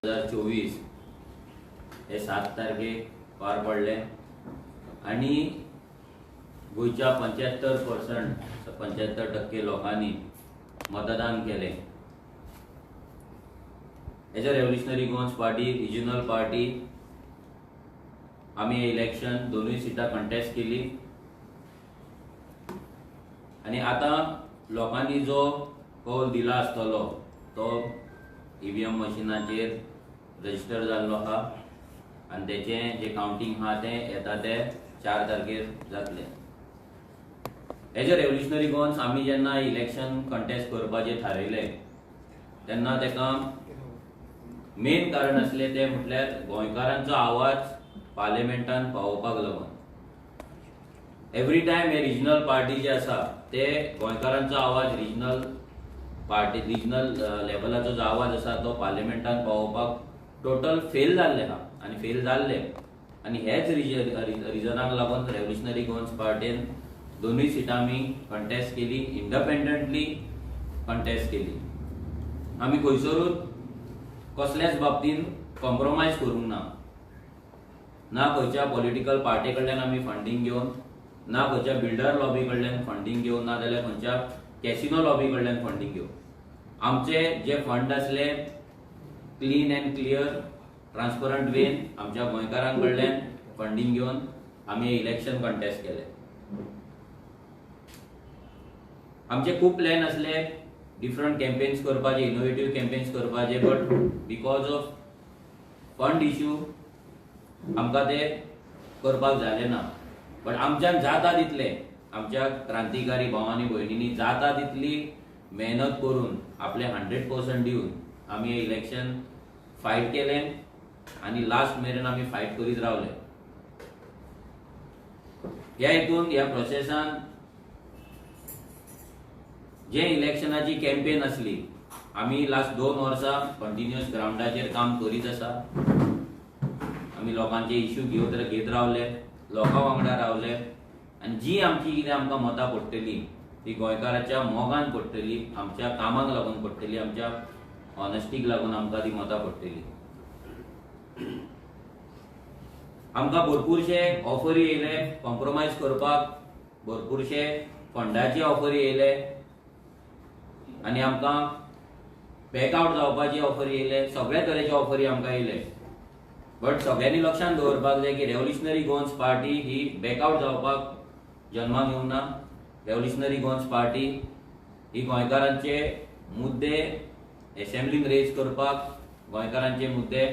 2024 हे 7 तारखेक पार पडले आणि गोयच्या 75% लोकांनी मतदान केले. As a revolutionary Goans party, regional party, आम्ही इलेक्शन दोनूय सीटां कंटेस्ट केली आणि आता लोकांनी जो कौल दिला आसतलो तो ईव्हीएम मशीनाचेर रजिस्टर जाल्लो आहा आणि त्याचे जे काउंटिंग आहा ते येता ते 4 तारखेर जातले. एज अ रेव्होल्युशनरी गोवन्स आम्ही जेन्ना इलेक्शन कंटेस्ट करपाचे थारायले तेन्ना तेका मेन कारण असले ते म्हटल्यार गोंयकारांचो आवाज पार्लिमेंटान पावोवपाक लागून. एवरी टाइम हे रिजनल पार्टी जे आसा ते गोंयकारांचो आवाज रिजनल लेवलाचो जो आवाज आसा तो पार्लिमेंटान पावोवपाक टोटल फेल जाल्ले आहा आणि फेल जाल्ले आणि हेच रिजनाक लागून रेव्होल्युशनरी गोवन्स पार्टीन दोनूय सीटां आमी कंटेस्ट केली, इंडिपेंडंटली कंटेस्ट केली. आमी खंयसरूच कसल्याच बाबतीन कॉम्प्रोमाइज करूंक ना खंयच्या पॉलिटिकल पार्टी कडल्यान आमी फंडिंग घेवन, ना खंयच्या बिल्डर लॉबी कडल्यान फंडिंग घेवन, ना जाल्यार खंयच्या कॅसिनो लॉबी कडल्यान फंडिंग घेवन. आमचे जे फंड असले clean and clear transparent Wien आमच्या गोंयकारां कडल्यान फंडिंग घेवन आमी इलेक्शन कंटेस्ट केले. आमचे खूप प्लॅन असले डिफरंट कॅम्पेन्स करपाचे, इनोव्हेटिव्ह कॅम्पेन्स करपाचे, but because of fund issue आमकां ते करपाक जाले ना. बट आमच्यान जाता तितले, आमच्या क्रांतिकारी भावांनी भयणींनी जाता तितली मेहनत करून आपले 100% दिवन आमी हे इलेक्शन फायट केले आणि लास्ट मेरेन आमी फायट करीत रावले. ह्या हितून ह्या प्रोसेसान जे इलेक्शनाची कॅम्पेन असली आमी लास्ट 2 वर्सां कंटिन्युअस ग्राउंडाचेर काम करीत आसा. आमी लोकांचे इश्यू घेत रावले, लोकां वांगडा रावले आणि जी आमची कितें आमकां मतां पडटली ती गोंयकाराच्या मोगान पडटली, आमच्या कामाक लागून पडटली, आमच्या ऑनेस्टीक लागून आमकां ती मतां पडटली. आमकां भरपूरशे ऑफरी येयले कॉम्प्रोमाइज करपाक, भरपूरशे फंडाचे ऑफरी येयले आणि आमकां बॅकआउट जावपाची ऑफरी येयले, सगळे तरेचे ऑफरी आमकां येयले. बट सगळ्यांनी लक्षात दवरपाक जाय की रेव्होल्युशनरी गोवन्स पार्टी ही बॅकआउट जावपाक जन्माक येवंक ना. रेव्होल्युशनरी गोवन्स पार्टी ही गोंयकारांचे मुद्दे असेंब्लीन रेज करपाक, गोंयकारांचे मुद्दे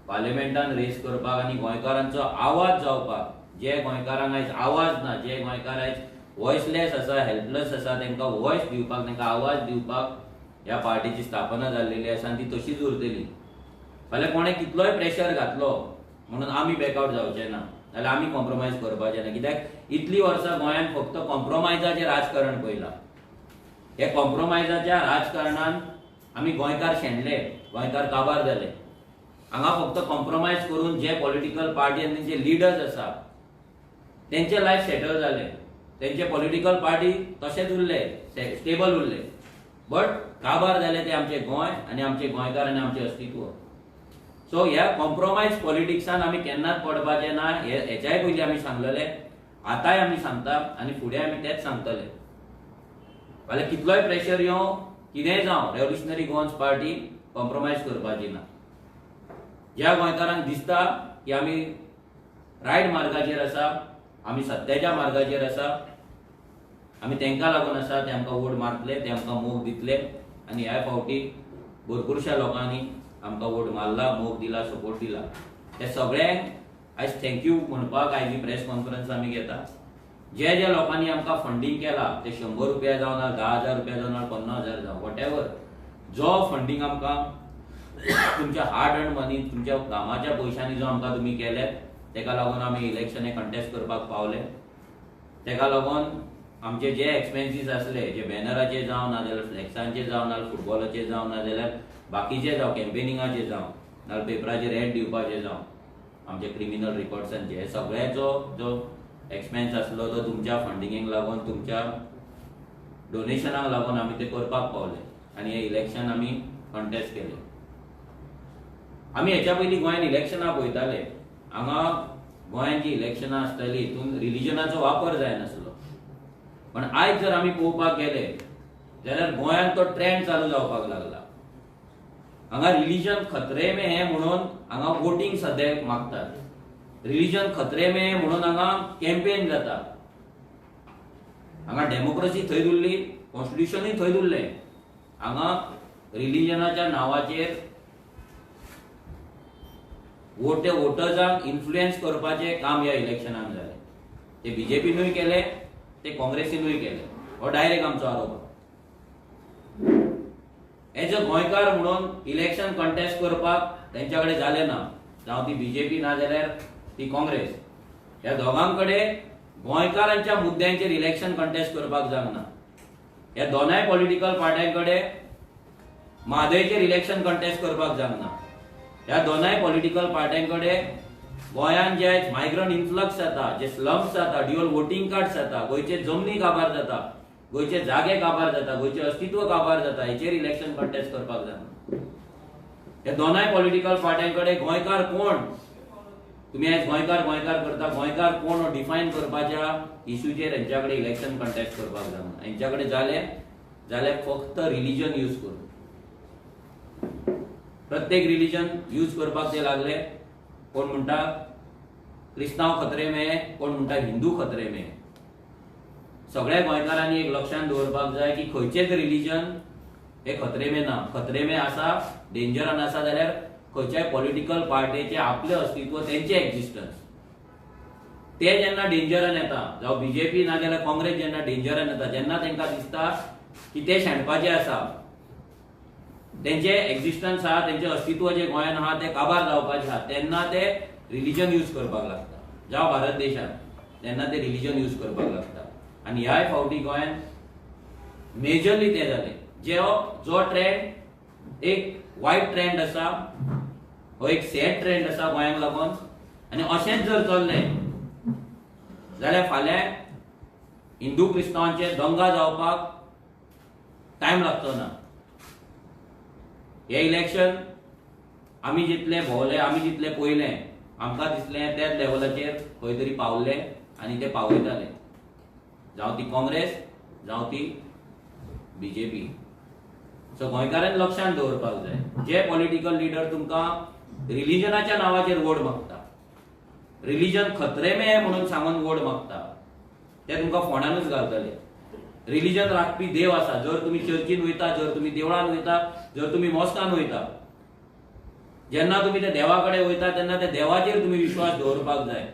पार्लिमेंटान रेज करपाक आणि गोंयकारांचो आवाज जावपाक, जे गोंयकारांक आयज आवाज ना, जे गोंयकार आयज वॉइसलेस आसा, हेल्पलेस आसा, तांकां वॉइस दिवपाक, तांकां आवाज दिवपाक ह्या पार्टीची स्थापना जाल्लेली आसा आणि ती तशीच उरतली. फाल्यां कोणें कितलोय प्रेशर घातलो म्हणून आमी बॅकआउट जावचे ना, जाल्यार आमी कॉम्प्रोमाइज करपाचे ना. कित्याक इतली वर्सां गोंयान फक्त कॉम्प्रोमाइजाचें राजकारण पळयलां. हे कॉम्प्रोमाइजाच्या राजकारणान आमी गोंयकार शेणले, गोंयकार काबार जाले. हांगा फक्त कॉम्प्रोमाइज करून जे पॉलिटिकल पार्टी आनी तेंचे लिडर्स आसा तेंचे लायफ सेटल जाले, तेंचे पॉलिटिकल पार्टी तशेंच उरले, स्टेबल उरले, बट काबार जाले ते आमचे गोंय आणि आमचे गोंयकार आणि आमचे अस्तित्व. सो ह्या कॉम्प्रोमाइज पॉलिटिक्सान आमी केन्नाच पडपाचे ना. हेच्याय पयलीं आमी सांगलेले, आतांय आमी सांगता आणि फुडें आमी तेच सांगतले. फाल्यां कितलोय प्रेशर येवं, कितेंय जावं, रेव्होल्युशनरी गोवन्स पार्टी कॉम्प्रोमाइज करपाची ना. ज्या गोंयकारांक दिसता की आमी रायट मार्गाचेर आसा, आमी सत्याच्या मार्गाचेर आसा, आमी तांकां लागून आसा, ते आमकां वोट मारतले, ते आमकां मोग दितले आणि ह्या फावटी भरपूरशा लोकांनी आमकां वोट मारला, मोग दिला, सपोर्ट दिला. ते सगळ्यांक आयज थँक्यू म्हणपाक आयज ही प्रेस कॉन्फरन्स आमी घेता. जे लोकांनी आमकां फंडिंग केला ते 100 रुपया जावं ना, 10,000 रुपया जावं ना, 50,000 जावं, वॉटेवर जो फंडिंग आमकां तुमच्या हार्ड अर्न मनी, तुमच्या कामाच्या पयशांनी जो आमकां तुमी केले, तेका लागून आमी इलेक्शन हे कंटेस्ट करपाक पावले. तेका लागून आमचे जे एक्सपेन्सीस असले, जे बॅनराचे जावं, ना जाल्यार फ्लॅक्सांचे जावं, ना फुटबॉलाचे जावं, ना जाल्यार बाकीचे जावं, कॅम्पेनिंगाचे जावं, नाल्यार पेपराचेर एड दिवपाचे जावं, आमचे क्रिमिनल रिकॉर्ड्सांचे, हे सगळ्याचो जो एक्सपेन्स आसलो तो तुमच्या फंडिंगेक लागून, तुमच्या डोनेशनाक लागून आमी ते करपाक पावले आणि हे इलेक्शन आमी कंटेस्ट केले. आमी हेच्या पयलीं गोंयांत इलेक्शनां पळयताले, हांगा गोंयांत जी इलेक्शनां आसतालीं हितून रिलिजनाचो वापर जायनासलो. पण आयज जर आमी पळोवपाक गेले जाल्यार गोंयांत तो ट्रेंड चालू जावपाक लागला. हांगा रिलिजन खतरे में है म्हणून हांगा वोटिंग सद्याक मागतात. रिलिजन खतरे में म्हणून हांगा कॅम्पेन जाता. हांगा डेमोक्रेसी थंय उरली, कॉन्स्टिट्यूशनूय थंय उरलें. हांगा रिलिजनाच्या नांवाचेर वोटर्सांक इन्फ्लुएन्स करपाचें काम ह्या इलेक्शनाक जालें. ते बीजेपीनूय केले, ते काँग्रेसीनूय केले. हो डायरेक्ट आमचो आरोप. एज अ गोंयकार म्हणून इलेक्शन कंटेस्ट करपाक तेंच्या कडेन जालें ना. जावं ती बीजेपी ना जाल्यार ती काँग्रेस, ह्या दोगां कडेन गोंयकारांच्या मुद्द्यांचेर इलेक्शन कंटेस्ट करपाक जावना. ह्या दोनाय पॉलिटिकल पार्ट्यां कडेन म्हादयचेर इलेक्शन कंटेस्ट करपाक जावना. ह्या दोनाय पॉलिटिकल पार्ट्यां कडेन गोंयांत जे मायग्रंट इन्फ्लक्स जाता, जे स्लम्स जाता, ड्युअल वोटिंग कार्ड्स जाता, गोंयचे जमनी काबार जाता, गोंयचे जागे काबार जाता, गोंयचे अस्तित्व काबार जाता, हेचेर इलेक्शन कंटेस्ट करपाक जावना. ह्या दोनाय पॉलिटिकल पार्ट्यां कडेन गोंयकार कोण, तुम्ही आयज गोंयकार गोंयकार करता, गोंयकार कोण डिफायन करपाच्या इश्यूचेर हेंच्या कडेन इलेक्शन कंटेस्ट करपाक जावना. हेंच्या कडेन जाल्यार फक्त रिलिजन यूज करून, प्रत्येक रिलिजन यूज करपाक ते लागले. कोण म्हणटा क्रिस्तांव खतरे में, कोण म्हणटा हिंदू खतरे में. सगळ्या गोंयकारांनी एक लक्षांत दवरपाक जाय की खंयचेच रिलिजन हे खतरे में ना. खतरे में आसा, डेंजरान आसा जाल्यार खंयच्याय पॉलिटिकल पार्टीचे आपले अस्तित्व, तेंचे एक्झिस्टन्स, ते जेन्ना डेंजरान येता, जावं बीजेपी ना जाल्यार काँग्रेस जेन्ना डेंजरान येता, जेन्ना तांकां दिसता की ते शेणपाचे आसा, तेंचे एक्झिस्टन्स आहा, तेंचे अस्तित्व जे गोंयांत आहा ते काबार जावपाचे आहा, तेन्ना ते रिलिजन यूज करपाक लागता. जावं भारत देशांत तेन्ना ते रिलिजन यूज करपाक लागता. आनी ह्याय फावटी गोंयांत मेजरली ते जालें. जो ट्रेंड एक वायट ट्रेंड आसा, हो एक सॅड ट्रेंड आसा गोंयांक लागून. आनी अशेंच जर चल्लें जाल्यार फाल्यां हिंदू क्रिस्तांवांचे दंगा जावपाक टायम लागचो ना. हे इलेक्शन आमी जितले भोवले, आमी जितले पळयलें, आमकां दिसलें त्याच लेवलाचेर खंय तरी पावल्ले आनी ते पावयताले. जावं ती काँग्रेस, जावं ती बीजेपी. सो गोंयकारांनी लक्षांत दवरपाक जाय, जे पॉलिटिकल लिडर तुमकां रिलिजनाच्या नांवाचेर वोट मागता, रिलिजन खतरे में म्हणून सांगून वोट मागता, ते तुमकां फोंडानूच घालतले. रिलिजन राखपी देव आसा. जर तुम्ही चर्चीन वयता, जर तुम्ही देवळान वयता, जर तुम्ही मॉस्कान वयता, जेन्ना तुम्ही त्या देवा कडेन वयता तेन्ना त्या देवाचेर तुम्ही विश्वास दवरपाक जाय.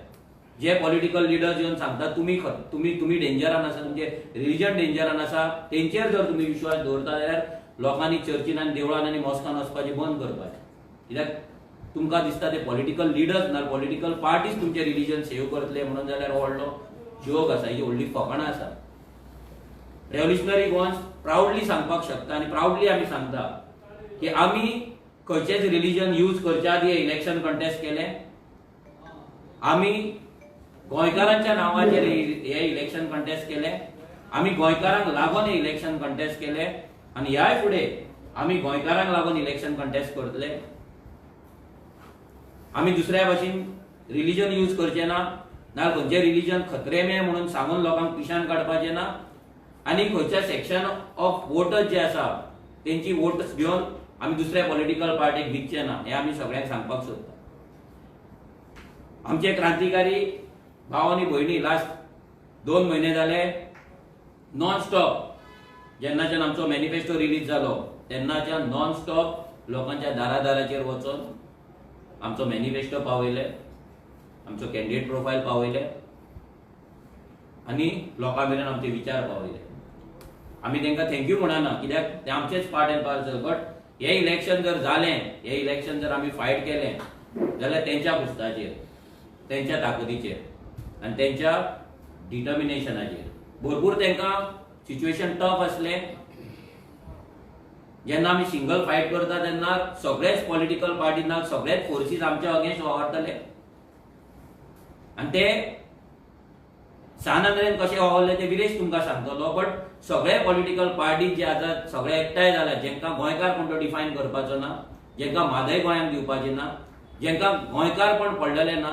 जे पॉलिटिकल लिडर्स येवन सांगतात तुम्ही डेंजरान आसा, तुमचे रिलिजन डेंजरान आसा, तेंचेर जर तुम्ही विश्वास दवरता जाल्यार लोकांनी चर्चीन आनी देवळान आनी मॉस्कान वचपाचें बंद करपाचें. कित्याक तुमकां दिसता ते पॉलिटिकल लिडर्स ना, पॉलिटिकल पार्टीज तुमचे रिलिजन सेव करतले म्हणून, जाल्यार व्हडलो जोक आसा, ही व्हडली फकाणां आसा. रेव्होल्युशनरी गोवन्स प्राउडली सांगपाक शकता आनी प्राउडली आमी सांगता की आमी खंयचेच रिलिजन यूज करच्या आदी हे इलेक्शन कंटेस्ट केलें. आमी गोंयकारांच्या नांवाचेर हे इलेक्शन कंटेस्ट केलें. आमी गोंयकारांक लागून हे इलेक्शन कंटेस्ट केलें आनी ह्याय फुडें आमी गोंयकारांक लागून इलेक्शन कंटेस्ट करतले. आमी दुसऱ्या भाशेन रिलिजन यूज करचे ना, ना खंयचे रिलिजन खतरे में म्हणून सांगून लोकांक पिशान काडपाचें ना, आनी खंयच्या सेक्शन ऑफ वोटर्स जे आसा तेंची वोट्स घेवन आमी दुसऱ्या पॉलिटिकल पार्टीक विकचे ना, हे आमी सगळ्यांक सांगपाक सोदता. आमचे क्रांतिकारी भाव आनी भयणी लास्ट 2 म्हयने जाले नॉन स्टॉप, जेन्नाच्यान आमचो मॅनिफेस्टो रिलीज जालो तेन्नाच्यान नॉन स्टॉप लोकांच्या दारादाराचेर वचून आमचो मॅनिफेस्टो पावयले, आमचो कॅन्डिडेट प्रोफायल पावयले आनी लोकां मेरेन आमचे विचार पावयले. आमी तांकां थँक्यू म्हणना, कित्याक ते आमचेच पार्ट एंड पार्सल. बट हे इलेक्शन जर जालें, हे इलेक्शन जर आमी फायट केलें जाल्यार तेंच्या पुस्ताचेर, तेंच्या ताकदीचेर आनी तेंच्या डिटर्मिनेशनाचेर. भरपूर तांकां सिच्युएशन टफ आसलें. जेन्ना आमी सिंगल फायट करता तेन्ना सगळेच पॉलिटिकल पार्टीना, सगळेच फोर्सीस आमच्या अगेन्स्ट वावरताले आनी ते सानंद्रेन कशें वावरले ते विरेश तुमकां सांगतलो. बट सगळे पॉलिटिकल पार्टी जे आसात सगळे एकठांय जाल्यात, जेंकां गोंयकार कोण तो डिफायन करपाचो ना, जेंकां म्हादय गोंयांक दिवपाची ना, जेंकां गोंयकारपण पडलेले ना,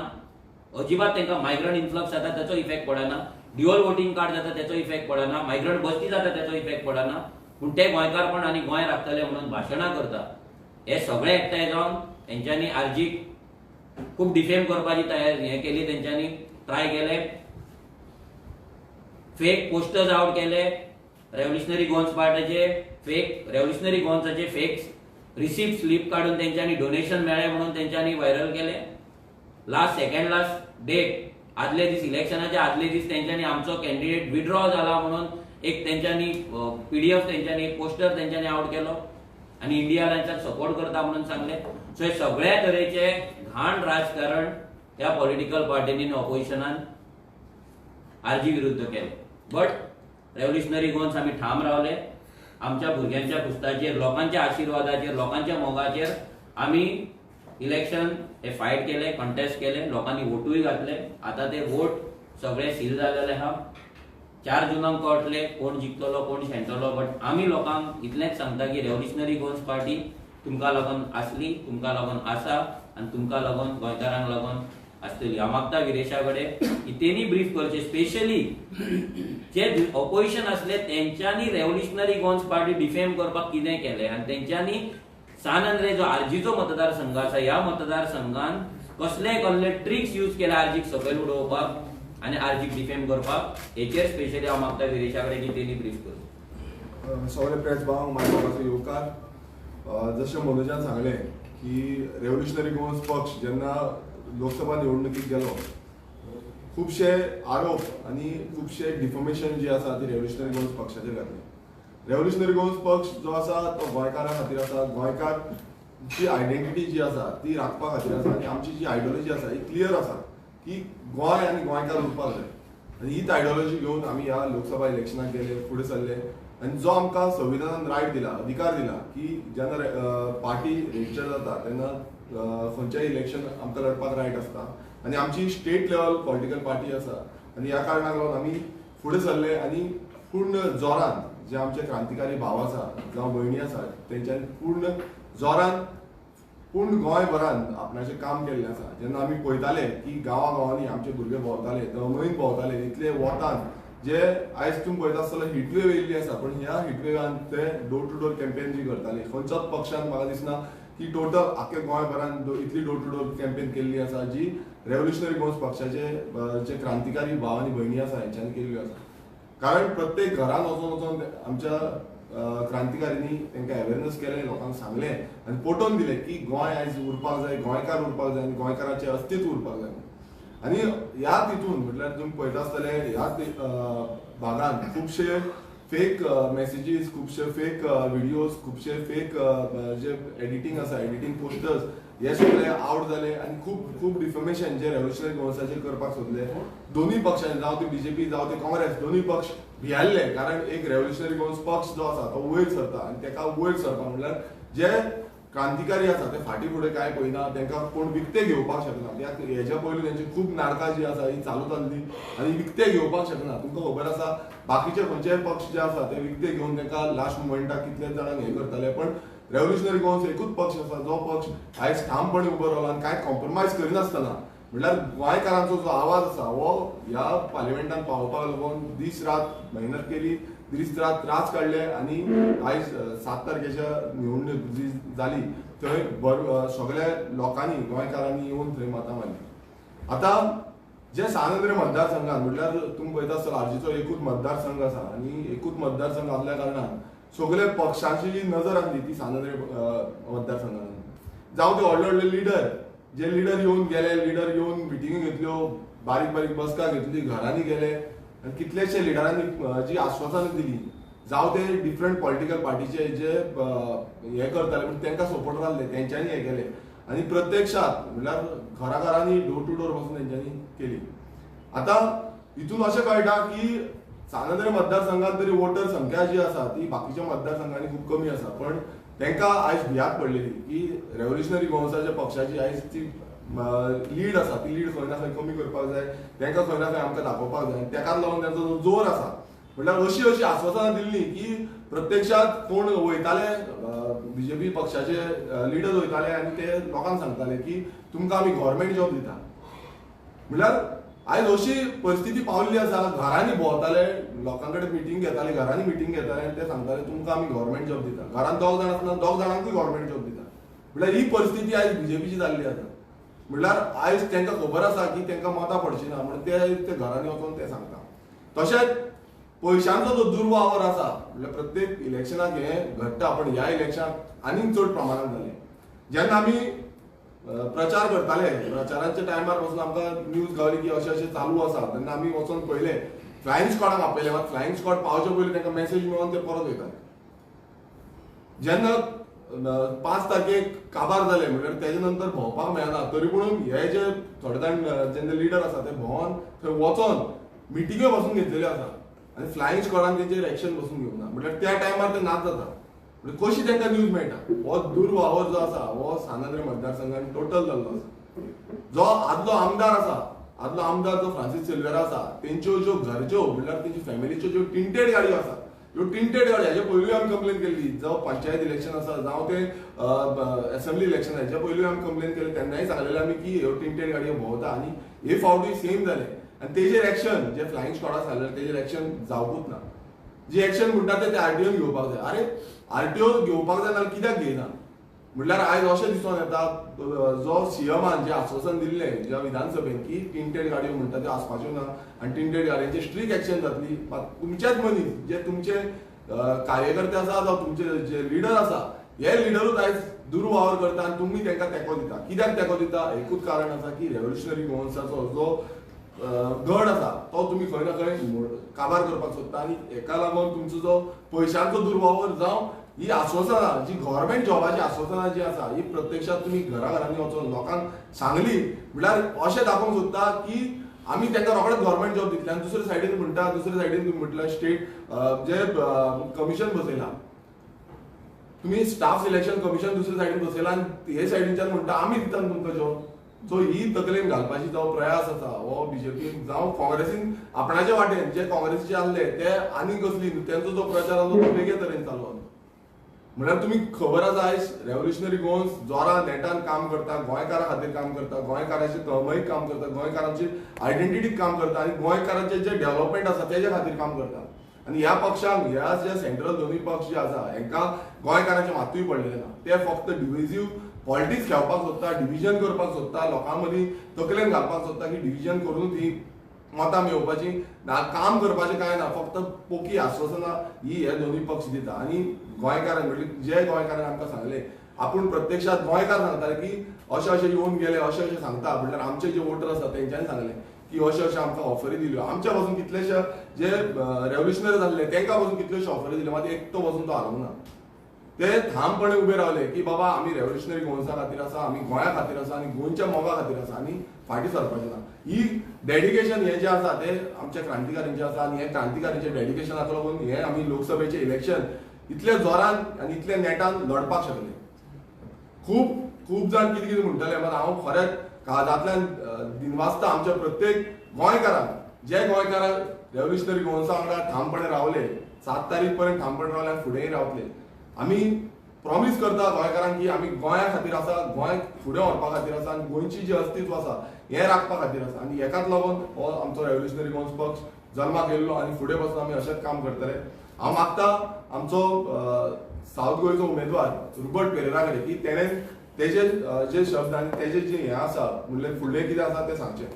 अजिबात तांकां मायग्रंट इन्फ्लक्स जाता ताचो इफेक्ट पडना, ड्युअल वोटिंग कार्ड जाता ताचो इफेक्ट पडना, मायग्रंट बस्ती जाता ताचो इफेक्ट पडना, पूण ते गोंयकारपण आनी गोंय राखतले म्हणून भाशणां करता. हे सगळे एकठांय जावन तेंच्यांनी आर्जीक खूब डिफेम करपाची हे केली, तेंच्यांनी ट्राय केले, फेक पोस्टर्स आउट केले, रेव्होल्युशनरी गोन्स पार्टीचे फेक रेव्होल्युशनरी गोन्साचे फेक रिसिप्ट स्लिप काढून तेंच्यांनी डोनेशन मेळ्ळे म्हणून तेंच्यांनी व्हायरल केले. सेकंड लास्ट डेट आदले दीस इलेक्शनाचे आदले दीस तेंच्यांनी आमचो कॅन्डिडेट विड्रॉ जाला म्हणून एक तेंच्यांनी PDF तेंच्यांनी पोस्टर तेंच्यांनी आउट केलो आणि इंडिया तांच्याक सपोर्ट करता म्हणून सांगले. सो हे सगळ्या तरेचे घाण राजकारण ह्या पॉलिटिकल पार्टींनी ऑपोजिशनान आरजी विरुद्ध केले. बट रेव्होल्युशनरी गोन्स आमी ठाम रावले. आमच्या भुरग्यांच्या कुस्ताचेर, लोकांच्या आशिर्वादाचेर, लोकांच्या मोगाचेर आमी इलेक्शन हे फायट केले, कंटेस्ट केले, लोकांनी वोटूय घातले. आता ते वोट सगळे सील जालेले आहा. 4 जुनाक कळटले कोण जिखतलो कोण शेणटलो. बट आमी लोकांक इतलेंच सांगता की रेव्होल्युशनरी गोन्स पार्टी तुमकां लागून आसली, तुमकां लागून आसा आनी तुमकां लागून गोंयकारांक लागून आसतली. हांव मागता विरेशा कडेन की तेणी ब्रीफ करचे, स्पेशली जे ऑपोजिशन असले तेंच्यांनी रेव्होल्युशनरी गोन्स पार्टी डिफेम करपाक कितें केलें आनी तेंच्यांनी सान अंद्रे जो आर्जीचो मतदारसंघ आसा ह्या मतदारसंघान कसले ट्रिक्स यूज केले आर्जीक सकयल उडोवपाक आनी आर्जीक डिफेम करपाक, हेचेर स्पेशली हांव मागता विरेशा कडेन की तेणी ब्रीफ करचें. सगळे प्रेस भाव मायबाबाचो येवकार. जशें मनोजान सांगलें की रेव्होल्युशनरी गोन्स पक्ष जेन्ना लोकसभा निवडणुकीक गेलो, खुबशे आरोप आनी खुबशे डिफॉमेशन जी आसा ती रेव्होल्युशनरी गोन्स पक्षाचेर घातली. रेव्होल्युशनरी गोन्स पक्ष जो आसा तो गोंयकारां खातीर आसा, गोंयकारची आयडेंटिटी जी आसा ती राखपा खातीर आसा आनी आमची जी आयडियोलॉजी आसा ही क्लियर आसा की गोंय आनी गोंयकार उरपाक जाय. आनी हीच आयडियोलॉजी घेवन आमी ह्या लोकसभा इलेक्शनाक गेले, फुडें सरले. आनी जो आमकां संविधानान रायट दिला, अधिकार दिला की जेन्ना पार्टी रजिस्टर जाता तेन्ना खंयचेय इलेक्शन आमकां लडपाक रायट आसता. आनी आमची स्टेट लेवल पॉलिटिकल पार्टी आसा आनी ह्या कारणाक लागून आमी फुडें सरले आनी पूर्ण जोरान जे आमचे क्रांतिकारी भाव आसा जावं भयणी आसा तेंच्यांनी पूर्ण जोरान पूर्ण गोंयभरान आपणाचें काम केल्लें आसा. जेन्ना आमी पळयताले की गांवांनी आमचे भुरगे भोंवताले, दमईन भोंवताले, इतले वोटान जे आयज तुमी पळयता आसतलो हिटवेव येयल्ली आसा, पण ह्या हिटवेवान ते डोर टू डोर कॅम्पेन जी करताले, खंयच्याच पक्षान म्हाका दिसना की टोटल आख्या गोंयभरान इतली डोर टू डोर कॅम्पेन केल्ली आसा जी रेव्होल्युशनरी गोन्स पक्षाचे जे क्रांतिकारी भाव आनी भयणी आसा हेंच्यांनी केल्ली आसा. कारण प्रत्येक घरान वचून आमच्या क्रांतिकारींनी तांकां अवेरनेस केलें, लोकांक सांगलें आनी पटोवन दिलें की गोंय आयज उरपाक जाय, गोंयकार उरपाक जाय आनी गोंयकाराचें अस्तित्व उरपाक जाय. आनी ह्या तितून म्हटल्यार तुमी पळयता आसतले ह्या भागान खुबशे फेक मेसेजीस, खुबशे फेक व्हिडियोज, खुबशे फेक जे एडिटींग आसा, एडिटींग पोस्टर्स हे सगळे आउट जाले आनी खूब डिफॉमेशन जे रेव्होल्युशनरी गोन्साचेर करपाक सोदले. दोनूय पक्षांनी जावं ते BJP जावं ते काँग्रेस दोनूय पक्ष भियाल्ले. कारण एक रेव्होल्युशनरी गोन्स पक्ष जो आसा तो वयर सरता आनी ताका वयर सरता म्हणल्यार जे क्रांतिकारी आसा ते फाटीं फुडें कांय पळयना, तांकां कोण विकते घेवपाक शकना. हेच्या पयलीं तेंची खूब नाटकां जी आसा ही चालू जाल्ली आनी विकते घेवपाक शकना. तुमकां खबर आसा बाकीचे खंयचेय पक्ष जे आसा ते विकते घेवन तांकां लास्ट मुमेंटाक कितलेच जाणांक हे करताले. पण रेव्होल्युशनरी गोन्स एकूच पक्ष आसा जो पक्ष आयज ठामपणे उबो रावला आनी कांय कॉम्प्रोमायज करिनासतना म्हणल्यार गोंयकारांचो जो आवाज आसा हो ह्या पार्लिमेंटान पावोवपाक लागून दीस रात मेहनत केली, दीस रात त्रास काडले आनी आयज 7 तारखेच्या निवडणूक जी जाली थंय सगळ्या लोकांनी गोंयकारांनी येवन थंय मतां मारली. आतां जे सानंद्रे मतदारसंघात म्हटल्यार तुमी पळयता आसतलो आर्जीचो एकूच मतदारसंघ आसा आनी एकूच मतदारसंघ आसल्या कारणान सगळे पक्षांची जी नजर आसली ती सानंद्रे मतदारसंघान. जावं ते व्हडले लिडर जे लिडर येवन गेले, लिडर येवन मिटिंगी घेतल्यो, बारीक बारीक बसका घेतली, घरांनी गेले आनी कितलेशे लिडरांनी जी आश्वासनां दिली, जावं ते डिफरंट पॉलिटिकल पार्टीचे जे हे करताले म्हणजे तांकां सपोर्ट जाल्ले तेंच्यांनी हे केले आनी प्रत्यक्षात म्हणल्यार घराघरांनी डोर टू डोर वचून तेंच्यांनी केली. आतां हितून अशें कळटा की सानंद्रे मतदारसंघात तरी वोटर संख्या जी आसा ती बाकीच्या मतदारसंघांनी खूब कमी आसा, पण तांकां आयज भियात पडलेली की रेव्होल्युशनरी गोन्साच्या पक्षाची आयज ती लीड आसा ती लीड खंय ना खंय कमी करपाक जाय, तांकां खंय ना खंय आमकां दाखोवपाक जाय. ताकाच लागून तांचो जो जोर आसा म्हटल्यार अशी आश्वासनां दिल्ली की प्रत्यक्षात कोण वयताले बीजेपी पक्षाचे लिडर वयताले आनी ते लोकांक सांगताले की तुमकां आमी गव्हर्मेंट जॉब दिता. म्हटल्यार आयज अशी परिस्थिती पावल्ली आसा, घरांनी भोंवताले, लोकां कडेन मिटींग घेताले, घरांनी मिटींग घेताले आनी ते सांगताले तुमकां आमी गव्हर्मेंट जॉब दिता. घरांत 2 जाण आसतना 2 जाणांकूय गव्हर्मेंट जॉब दिता. म्हटल्यार ही परिस्थिती आयज बीजेपीची जाल्ली आसा. म्हटल्यार आयज तांकां खबर आसा की तांकां मतां पडची ना म्हणून ते घरांनी वचून ते सांगता. तशेंच पयशांचो जो दुर्वावर आसा, म्हटल्यार प्रत्येक इलेक्शनाक हे घडटा, पण ह्या इलेक्शनाक आनीक चड प्रमाणात जालें. जेन्ना आमी प्रचार करताले, प्रचाराच्या टायमार वचून आमकां न्यूज गावली की अशें चालू आसा, तेन्ना आमी वचून पयले फ्लायंग स्क्वॉडाक आपयले. मात फ्लायंग स्क्वॉड पावचे पयलीं तांकां मेसेज मेळोन ते परत वयताले. जेन्ना 5 तारखेक काबार जाले म्हटल्यार तेजे नंतर भोंवपाक मेळना, तरी पूण हे जे थोडे जाण जेन्ना लिडर आसा ते भोंवन थंय वचोन मिटिंग्यो बसून घेतलेल्यो आसा आनी फ्लायंग स्क्वॉडान तेंचेर एक्शन बसून घेवना. म्हटल्यार त्या टायमार ते नाच जाता. कशी तांकां न्यूज मेळटा? हो दुर्वावर जो आसा हो सानंद्र मतदारसंघान टोटल जाल्लो आसा. जो आदलो आमदार जो फ्रांसीस सिल्वेरा आसा, तेंच्यो ज्यो घरच्यो म्हटल्यार तेंची फॅमिलीच्यो ज्यो टिंटेड गाडयो आसा, ह्यो टिंटेड गाडयो हेजे पयलीं आमी कंप्लेन केल्ली. जो पंचायत इलेक्शन आसा जावं ते असेंब्ली इलेक्शन हेजे पयलीं आमी कंप्लेन केली. तेन्नाय सांगलेलें आमी की ह्यो टिंटेड गाडयो भोंवता आनी हे फावटी सेम जालें. आनी तेजेर एक्शन जे फ्लायंग स्क्वॉडाक सांगलेलें तेजेर एक्शन जावपूच ना. जी एक्शन म्हणटा ते आरटीओन घेवपाक जाय. अरे आरटीओ घेवपाक जाय नाल्यार कित्याक घेयना? म्हटल्यार आयज अशें दिसून येता जो सीएमान जे आश्वासन दिल्लें ज्या विधानसभेन की टिंटेड गाडयो म्हणटा त्यो आसपाच्यो ना आनी टिंटेड गाडयांचेर स्ट्रीक्ट एक्शन जातली. तुमचेच मनीस जे तुमचे कार्यकर्ते आसा जावं तुमचे जे लिडर आसा, हे लिडरूच आयज दुर्वावर करता आनी तुमी तांकां तेंको दिता. कित्याक तेंको दिता? एकूच कारण आसा की रेव्होल्युशनरी गोवन्साचो जो गड आसा तो तुमी खंय ना खंय काबार करपाक सोदता आनी हेका लागून तुमचो जो पयशांचो दुर्वावर जावं ही आश्वासनां जी गव्हर्मेंट जॉबाची आश्वासनां जी आसा ही प्रत्यक्षात तुमी घराघरांनी वचून लोकांक सांगली म्हटल्यार अशें दाखोवंक सोदता की आमी तांकां रोखडेंच गव्हर्मेंट जॉब दितले. आनी दुसरे सायडीन म्हणटा, दुसरे सायडीन तुमी म्हटल्यार स्टेट जे कमिशन बसयला, तुमी स्टाफ सिलेक्शन कमिशन दुसरे सायडीन बसयला आनी हे सायडीनच्यान म्हणटा आमी दिता तुमकां जॉब. सो ही तकलेन घालपाची जो प्रयास आसा हो बीजेपीन जावं काँग्रेसीन आपणाचे वाटेन जे काँग्रेसीचे आसले ते आनी कसली तेंचो जो प्रचार आसा तो वेगळे तरेन चालू आसा. म्हळ्यार तुमी खबर आसा आयज रेव्होल्युशनरी गोवन्स जोरान नेटान काम करता, गोंयकारा खातीर काम करता, गोंयकारांचे तळमळीक काम करता, गोंयकारांची आयडेंटिटीक काम करता आनी गोंयकारांचे जे डेव्हलपमेंट आसा तेजे खातीर काम करता. आनी ह्या पक्षांक ह्या जे सेंट्रल दोनूय पक्ष जे आसा हांकां गोंयकारांचे मातूय पडलेले ना. ते फक्त डिव्हिजीव पॉलिटिक्स खेळपाक सोदता, डिव्हिजन करपाक सोदता, लोकां मदीं तकलेन घालपाक सोदता की डिव्हिजन करूनच ही मतां मेळोवपाची, काम करपाचें कांय ना, फक्त पोकी आश्वासनां ही हे दोनूय पक्ष दिता. आनी गोंयकारांक म्हणजे जे गोंयकारांक आमकां सांगलें आपूण प्रत्यक्षात गोंयकार सांगताले की अशें अशें येवन गेले, अशें सांगता म्हटल्यार आमचे जे वोटर आसा तेंच्यांनी सांगलें की अशें आमकां ऑफरी दिल्यो. आमच्या पासून कितलेशे जे रेव्होल्युशनरी जाल्ले तांकां पासून कितल्योशो ऑफरी दिल्यो, मात एकटो पासून तो हालूंक ना. ते ठामपणे उबे रावले की बाबा आमी रेव्होल्युशनरी गोवन्सा खातीर आसा, आमी गोंया खातीर आसा आनी गोंयच्या मोगा खातीर आसा आनी फाटीं सरपाचें ना. ही डेडिकेशन हे जे आसा ते आमच्या क्रांतिकारींचे आसा आनी हे क्रांतिकारींच्या डेडिकेशनाक लागून हे आमी लोकसभेचे इलेक्शन इतले जोरान आनी इतले नेटान लडपाक शकले. खूब जाण कितें कितें म्हणटाले, मात हांव खरेंच काळजांतल्यान दिनवासता आमच्या प्रत्येक गोंयकाराक, जे गोंयकार रेव्होल्युशनरी गोवन्सा वांगडा ठामपणे रावले, 7 तारीख पर्यंत ठामपणे रावले आनी फुडेंय रावतले. आमी प्रॉमिस करता गोंयकारांक की आमी गोंया खातीर आसा, गोंय फुडें व्हरपा खातीर आसा आनी गोंयची जी अस्तित्व आसा हें राखपा खातीर आसा. आनी हेकाच लागून हो आमचो रेव्होल्युशनरी गोवन्स पक्ष जल्माक येयल्लो आनी फुडें वचून आमी अशेंच काम करतले. हांव मागता आमचो सावथ गोंयचो उमेदवार रुबर्ट पेरेरा कडेन की तेणें तेजे जे शब्द आनी तेजे जे हें आसा म्हणल्यार फुडलें कितें आसा तें सांगचें.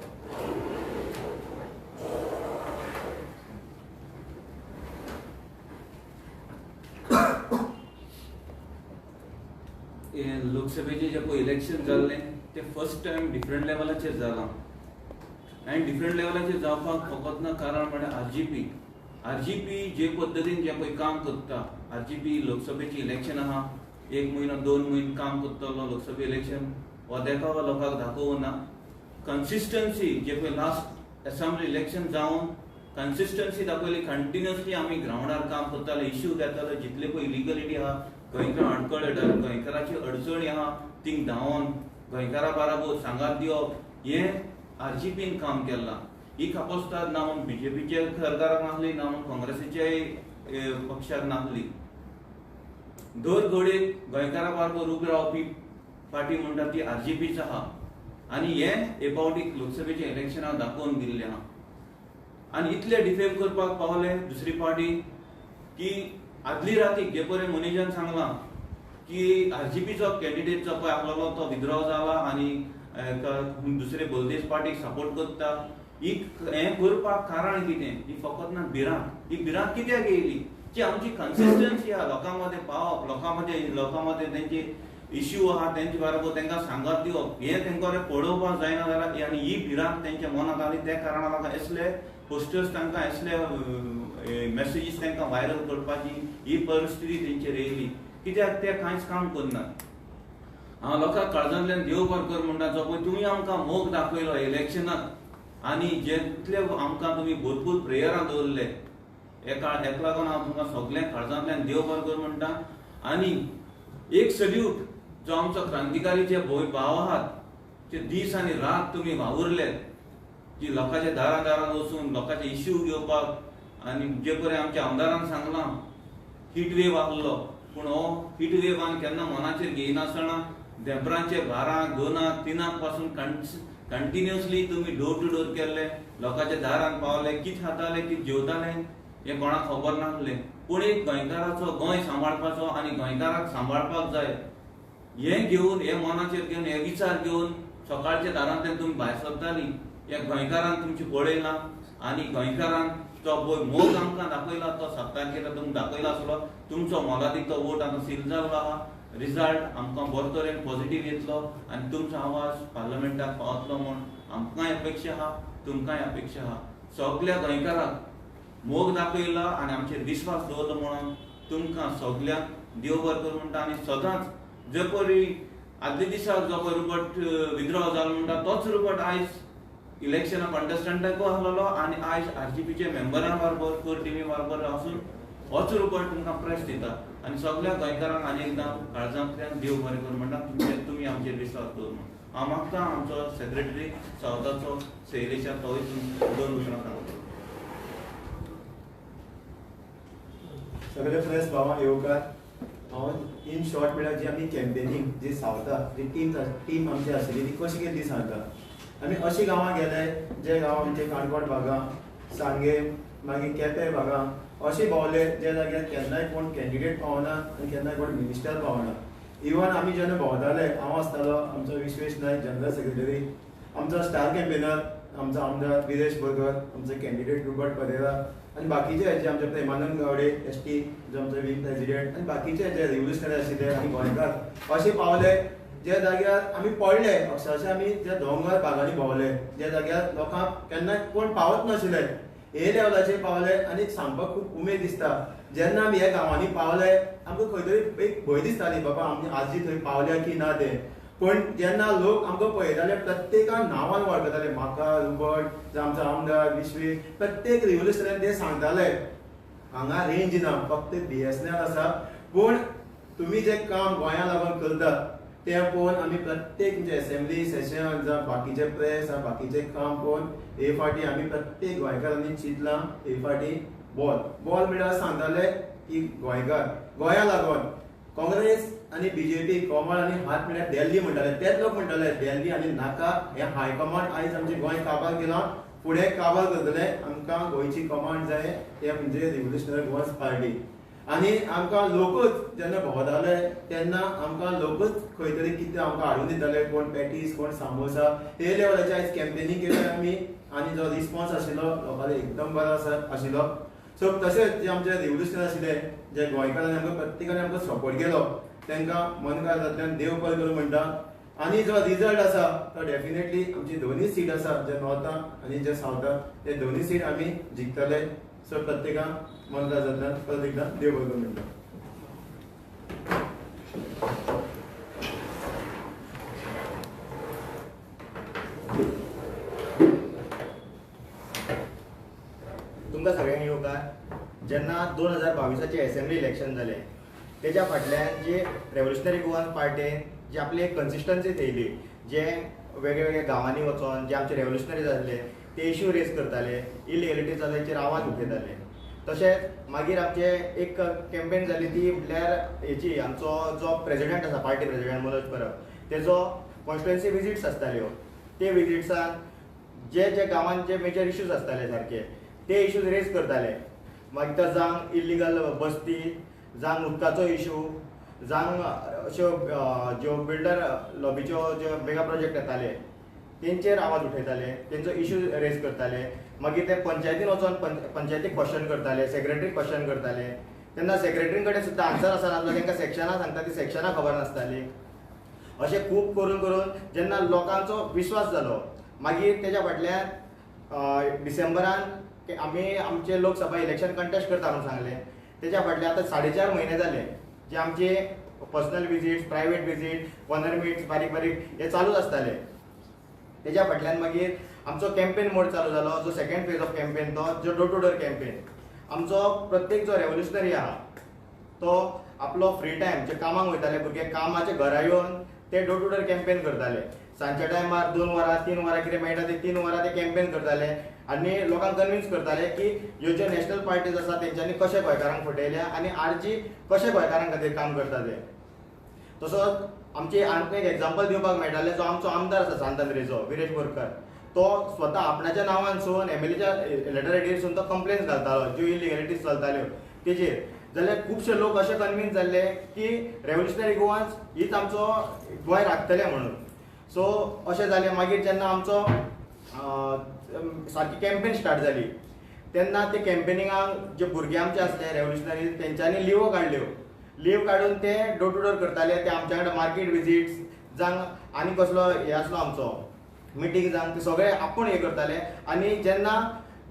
लोकसभेचे जे पळय इलेक्शन जाल्लें ते फर्स्ट टायम डिफरंट लेवलाचेर जालां आनी डिफरंट लेवलाचेर जावपाक फकत ना कारण म्हळ्यार आरजीपी जे पद्दतीन जे पळय काम करता, आरजीपी लोकसभेचें इलेक्शन आहा 1 म्हयनो 2 म्हयने काम करतलो लोकसभा इलेक्शन हो देखावो लोकांक दाखोवना. कन्सिस्टन्सी जे पळय लास्ट असेंब्ली इलेक्शन जावन कन्सिस्टन्सी दाखयली, कंटिन्युअसली आमी ग्राउंडार काम करताले, इश्यू घेताले, जितले पळय इलिगलिटी आहा गोंयकार अडकळ गोंयकाराची अडचणी आहा थिंग धांवन गोंयकारा बाराबर सांगात दिवप हें आरजीपीन काम केलां. ही खापोसतात ना म्हणून बीजेपीचे सरकाराक नासली ना म्हणून काँग्रेसीच्याय पक्षाक नासली. दर घडीक गोंयकारा बरोबर उबी रावपी पार्टी म्हणटा ती आरजेपीच आहा आनी हे एपावटी लोकसभेच्या इलेक्शनाक दाखोवन दिल्ले आहा. आनी इतले डिफेम करपाक पावले दुसरी पार्टी की आदली रातीक जे परेन मनीजान सांगला की आरजेपीचो कॅन्डिडेट जो पळय आसलो तो विथड्रॉ जाला आनी दुसरे बोलदेश पार्टीक सपोर्ट करता. ही हें करपाक कारण कितें? ही फकत ना भिरांत. ही भिरांत कित्याक येयली? जी आमची कन्सिस्टन्सी आहा लोकां मदें पावप, लोकां मदें तेंचे इश्यू आहा तेंचे बरोबर तांकां सांगत दिवप, हें तांकां पळोवपाक जायना जाल्यार आनी ही भिरांत तेंच्या मनांत आली. त्या कारणान लागून असले पोस्टर्स तांकां असले मेसेजीस तांकां व्हायरल करपाची ही परिस्थिती तेंचेर येयली. कित्याक ते कांयच काम करनात. हांव लोकांक काळजांतल्यान देव बरें कर म्हणटा जो पळय तुमी आमकां मोग दाखयलो इलेक्शनाक आनी जितले आमकां तुमी भरपूर प्रेयरां दवरले हेका लागून हांव तुमकां सगळ्यांक काळजांतल्यान देव बरें कर म्हणटा. आनी एक सल्यूट जो आमचो क्रांतिकारीचे भाव आहात ते दीस आनी रात तुमी वावुरले, जी लोकांच्या दारां वचून लोकांचे इश्यू घेवपाक. आनी जे परेन आमच्या आमदारान सांगलां हीट वेव आहलो, पूण हो हीट वेवान केन्ना मनाचेर घेयनासतना देंपरांचे 12, 2, 3 पासून कंटिन्युअसली तुमी डोर टू डोर केल्ले, लोकांच्या दारान पावले. कितें खाताले कितें जेवताले हें कोणाक खबर नासलें. पूण एक गोंयकाराचो गोंय सांबाळपाचो आनी गोंयकाराक सांबाळपाक जाय हें घेवन, हे मनाचेर घेवन, हे विचार घेवन सकाळच्या दारांतल्यान तुमी भायर सरतालीं. ह्या गोंयकारान तुमची पळयलां आनी गोंयकारान तो पळय मोग आमकां दाखयला तो 7 तारखेर तुमकां दाखयला आसलो. तुमचो मोलादीक वोट आतां सील जाल्लो आहा. रिजल्ट आमकां बरे तरेन पॉझिटिव्ह येतलो आनी तुमचो आवाज पार्लमेंटाक पावतलो म्हूण आमकांय अपेक्षा आहा, तुमकांय अपेक्षा आहा. सगळ्या गोंयकाराक मोग दाखयला आनी आमचेर विश्वास दवरलो म्हणून तुमकां सगळ्यांक देव बरें कर म्हणटा. आनी सदांच जे परी आदले दिसाक जो पळय रुपट विथड्रॉ जालो म्हणटा तोच रुपट आयज इलेक्शना कंटेस्टंटाकूय आहलो आनी आयज आरजेपीचे मेंबरां बरोबर कोर टीमी बरोबर आसून होच रुपट तुमकां प्रेस दिता. आनी सगळ्या गोंयकारांक आनी एकदां काळजांतल्यान देव बरें कर म्हणटा. तुमी आमचेर विश्वास दवर म्हणून हांव मागता आमचो सेक्रेटरी सावथाचो शैलेशा तोय 2 उतरां सांगता. सगळे प्रेस भावांक येवकार. हांव इन शॉर्ट म्हळ्यार जी आमी कॅम्पेनींग जी सावथा जी टीम आमची आशिल्ली ती कशी केल्ली सांगता. आमी अशी गांवां गेले जे गांव आमचे काणकोण भागां, सांगे, मागीर केपें भागां अशे भोंवले जे जाग्यार केन्नाय कोण कॅन्डिडेट पावना आनी केन्नाय कोण मिनिस्टर पावना. इवन आमी जेन्ना भोंवताले हांव आसतालो, आमचो विश्वेश नायक जनरल सेक्रेटरी, आमचो स्टार कॅम्पेनर आमचो आमदार विरेश बर्गर, आमचो कॅन्डिडेट रुबर्ट परेरा आनी बाकीचे जे आमचे प्रेमानंद गावडे एसटी जो आमचो विंग प्रेसिडेंट आनी बाकीचे जे रिव्होल्युशनरी आशिल्ले आनी गोंयकार अशे पावले जे जाग्यार आमी पडले. अक्षरशः आमी जे दोंगर भागांनी भोंवले जे जाग्यार लोकांक केन्नाय कोण पावत नाशिल्ले हे लेवलाचेर पावले आनी सांगपाक खूब उमेद दिसता. जेन्ना आमी ह्या गांवांनी पावले आमकां खंय तरी एक भंय दिसताली बाबा आमी आजी थंय पावल्या की ना तें. पण जेन्ना लोक आमकां पळयताले प्रत्येकान नांवान वळखताले, म्हाका रुबर्ट जावं आमचो आमदार विश्वेश, प्रत्येक रिव्होल्युशनान ते सांगताले हांगा रेंज ना, फक्त BSNL आसा. पूण तुमी जे काम गोंया लागून करतात ते पळोवन आमी प्रत्येक म्हणजे असेंब्ली सेशन जावं बाकीचे प्रेस जावं बाकीचे काम पळोवन हे फाटी आमी प्रत्येक गोंयकारांनी चिंतलां हे फाटी बॉल म्हळ्यार सांगताले की गोंयकार गोंया लागून काँग्रेस आनी बीजेपी कमळ आनी हात म्हळ्यार दिल्ली म्हणटाले. तेच लोक म्हणटाले दिल्ली आनी नाका, हे हायकमांड आयज आमचे गोंय काबार केला, फुडें काबार करतले, आमकां गोंयची कमांड जाय ते म्हणजे रिव्होल्युशनरी गोवन्स पार्टी. आनी आमकां लोकूच जेन्ना भोंवताले तेन्ना आमकां लोकूच खंय तरी कितें आमकां हाडून दिताले, कोण पॅटीस कोण सामोसा. हे लेवलाचे आयज कॅम्पेनींग केले आमी आनी जो रिस्पॉन्स आशिल्लो लोकांचो एकदम बरो आशिल्लो. सो तशेंच जे आमचे रिव्होल्युशनरी आशिल्ले जे गोंयकारांनी आमकां प्रत्येकान आमकां सपोर्ट केलो तांकां मनकारांतल्यान देव बरें करूं म्हणटा. आनी जो रिजल्ट आसा तो डेफिनेटली आमची दोनूय सीट आसा जे नॉर्थान आनी जे सावथान ते दोनूय सीट आमी जिखतले. सो प्रत्येकाक मनकारांतल्यान परत एकदां देव बरें करूं म्हणटा. तुमकां सगळ्यांक येवकार. जेन्ना 2022 असेंब्ली इलेक्शन जालें तेच्या फाटल्यान जे रेव्होल्युशनरी गोवन पार्टीन जी आपली एक कन्सिस्टन्सी थेयली, जे वेगळ्या वेगळ्या गांवांनी वचोन जे आमचे रेव्होल्युशनरी जाल्ले ते इश्यू रेज करताले, इलिगलिटीज आसा तेचेर आवाज उठयताले. तशेंच मागीर आमचे एक कॅम्पेन जाली ती म्हटल्यार हेची आमचो जो प्रेजिडेंट आसा पार्टी प्रेजिडेंट मनोज परब तेजो कॉन्स्टिट्युएन्सी विजिट्स आसताल्यो. ते विजिट्सान जे जे गांवांत जे मेजर इश्यूज आसताले सारके ते इश्यूज रेज करताले. मागीर तो जावं इल्लिगल बस्ती, जावं उदकाचो इश्यू, जावं अश्यो ज्यो बिल्डर लॉबीच्यो ज्यो मेगा प्रोजेक्ट येताले तेंचेर आवाज उठयताले, तेंचो इश्यू रेज करताले. मागीर ते पंचायतीन वचोन पंचायतीक क्वेश्चन करताले, सेक्रेटरीक क्वेश्चन करताले. तेन्ना सेक्रेटरी कडेन सुद्दां आन्सर आसनासलो, तांकां सेक्शनां सांगता ती सेक्शनां खबर नासताली. अशें खूब करून करून जेन्ना लोकांचो विश्वास जालो मागीर तेज्या फाटल्यान डिसेंबरान आमी आमचे लोकसभा इलेक्शन कंटेस्ट करता म्हणून सांगलें. तेज्या फाटल्यान आतां 4.5 म्हयने जाले जे आमचे personal visits, private visit, corner meets बारीक बारीक हे चालूच आसताले. तेज्या फाटल्यान मागीर आमचो कॅम्पेन मोड चालू जालो, जो सेकंड फेज ऑफ कॅम्पेन तो जो डोर टू डोर कॅम्पेन. आमचो प्रत्येक जो रेव्होल्युशनरी आहा तो आपलो फ्री टायम जे कामाक वयताले भुरगे कामाचे घरा येवन ते डोर टू डोर कॅम्पेन करताले. सांजच्या टायमार 2 वरां 3 वरां कितें मेळटा ते 3 वरां ते कॅम्पेन करताले आनी लोकांक कन्विन्स करताले की ह्यो ज्यो नॅशनल पार्टीज आसा तेंच्यांनी कशे गोंयकारांक फटयल्या आनी आरजी कशे गोंयकारां खातीर काम करता ते. तसोच आमचे आनीक एक एग्जाम्पल दिवपाक मेळटाले जो आमचो आमदार आसा सांतांद्रेचो विरेश बोरकार, तो स्वता आपणाच्या नांवानसून एमएलएच्या लेटर हेडीरसून तो कंप्लेन्स घालतालो ज्यो इलिगलिटीज चलताल्यो तेजेर. जाल्यार खुबशे लोक अशे कन्विन्स जाल्ले की रेव्होल्युशनरी गोवान्स हीच आमचो गोंय राखतले म्हणून. सो अशें जालें. मागीर जेन्ना आमचो सारकी कॅम्पेन स्टार्ट जाली तेन्ना ते कॅम्पेनिंगाक जे भुरगे आमचे आसले रेव्होल्युशनरी तेंच्यांनी लिवो काडल्यो. लीव काडून ते डोर टू डोर करताले. ते आमच्या कडेन मार्केट विजिट्स जावं आनी कसलो हे आसलो आमचो मिटींग जावं ते सगळे आपूण हे करताले. आनी जेन्ना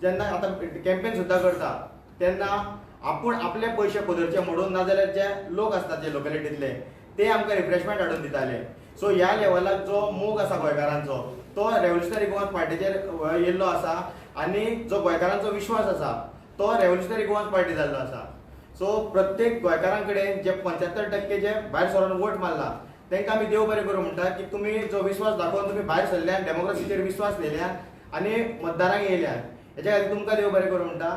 जेन्ना आतां कॅम्पेन सुद्दां करता तेन्ना आपूण आपले पयशे पदरचे मोडून नाजाल्यार जे लोक आसतात जे लोकेलिटींतले ते आमकां रिफ्रेशमेंट हाडून दिताले. सो ह्या लेवलाक जो मोग आसा गोंयकारांचो तो रेव्होल्युशनरी गोवान्स पार्टीचेर येयल्लो आसा आनी जो गोंयकारांचो विश्वास आसा तो रेव्होल्युशनरी गोवान्स पार्टी जाल्लो आसा. सो प्रत्येक गोंयकारां कडेन जे 75% जे भायर सरून वोट मारला तांकां आमी देव बरें करूं म्हणटा की तुमी जो विश्वास दाखोवन तुमी भायर सरल्यान डेमोक्रेसीचेर विश्वास दिल्यान आनी मतदारांक येयल्यान हेच्या खातीर तुमकां देव बरें करूं म्हणटा.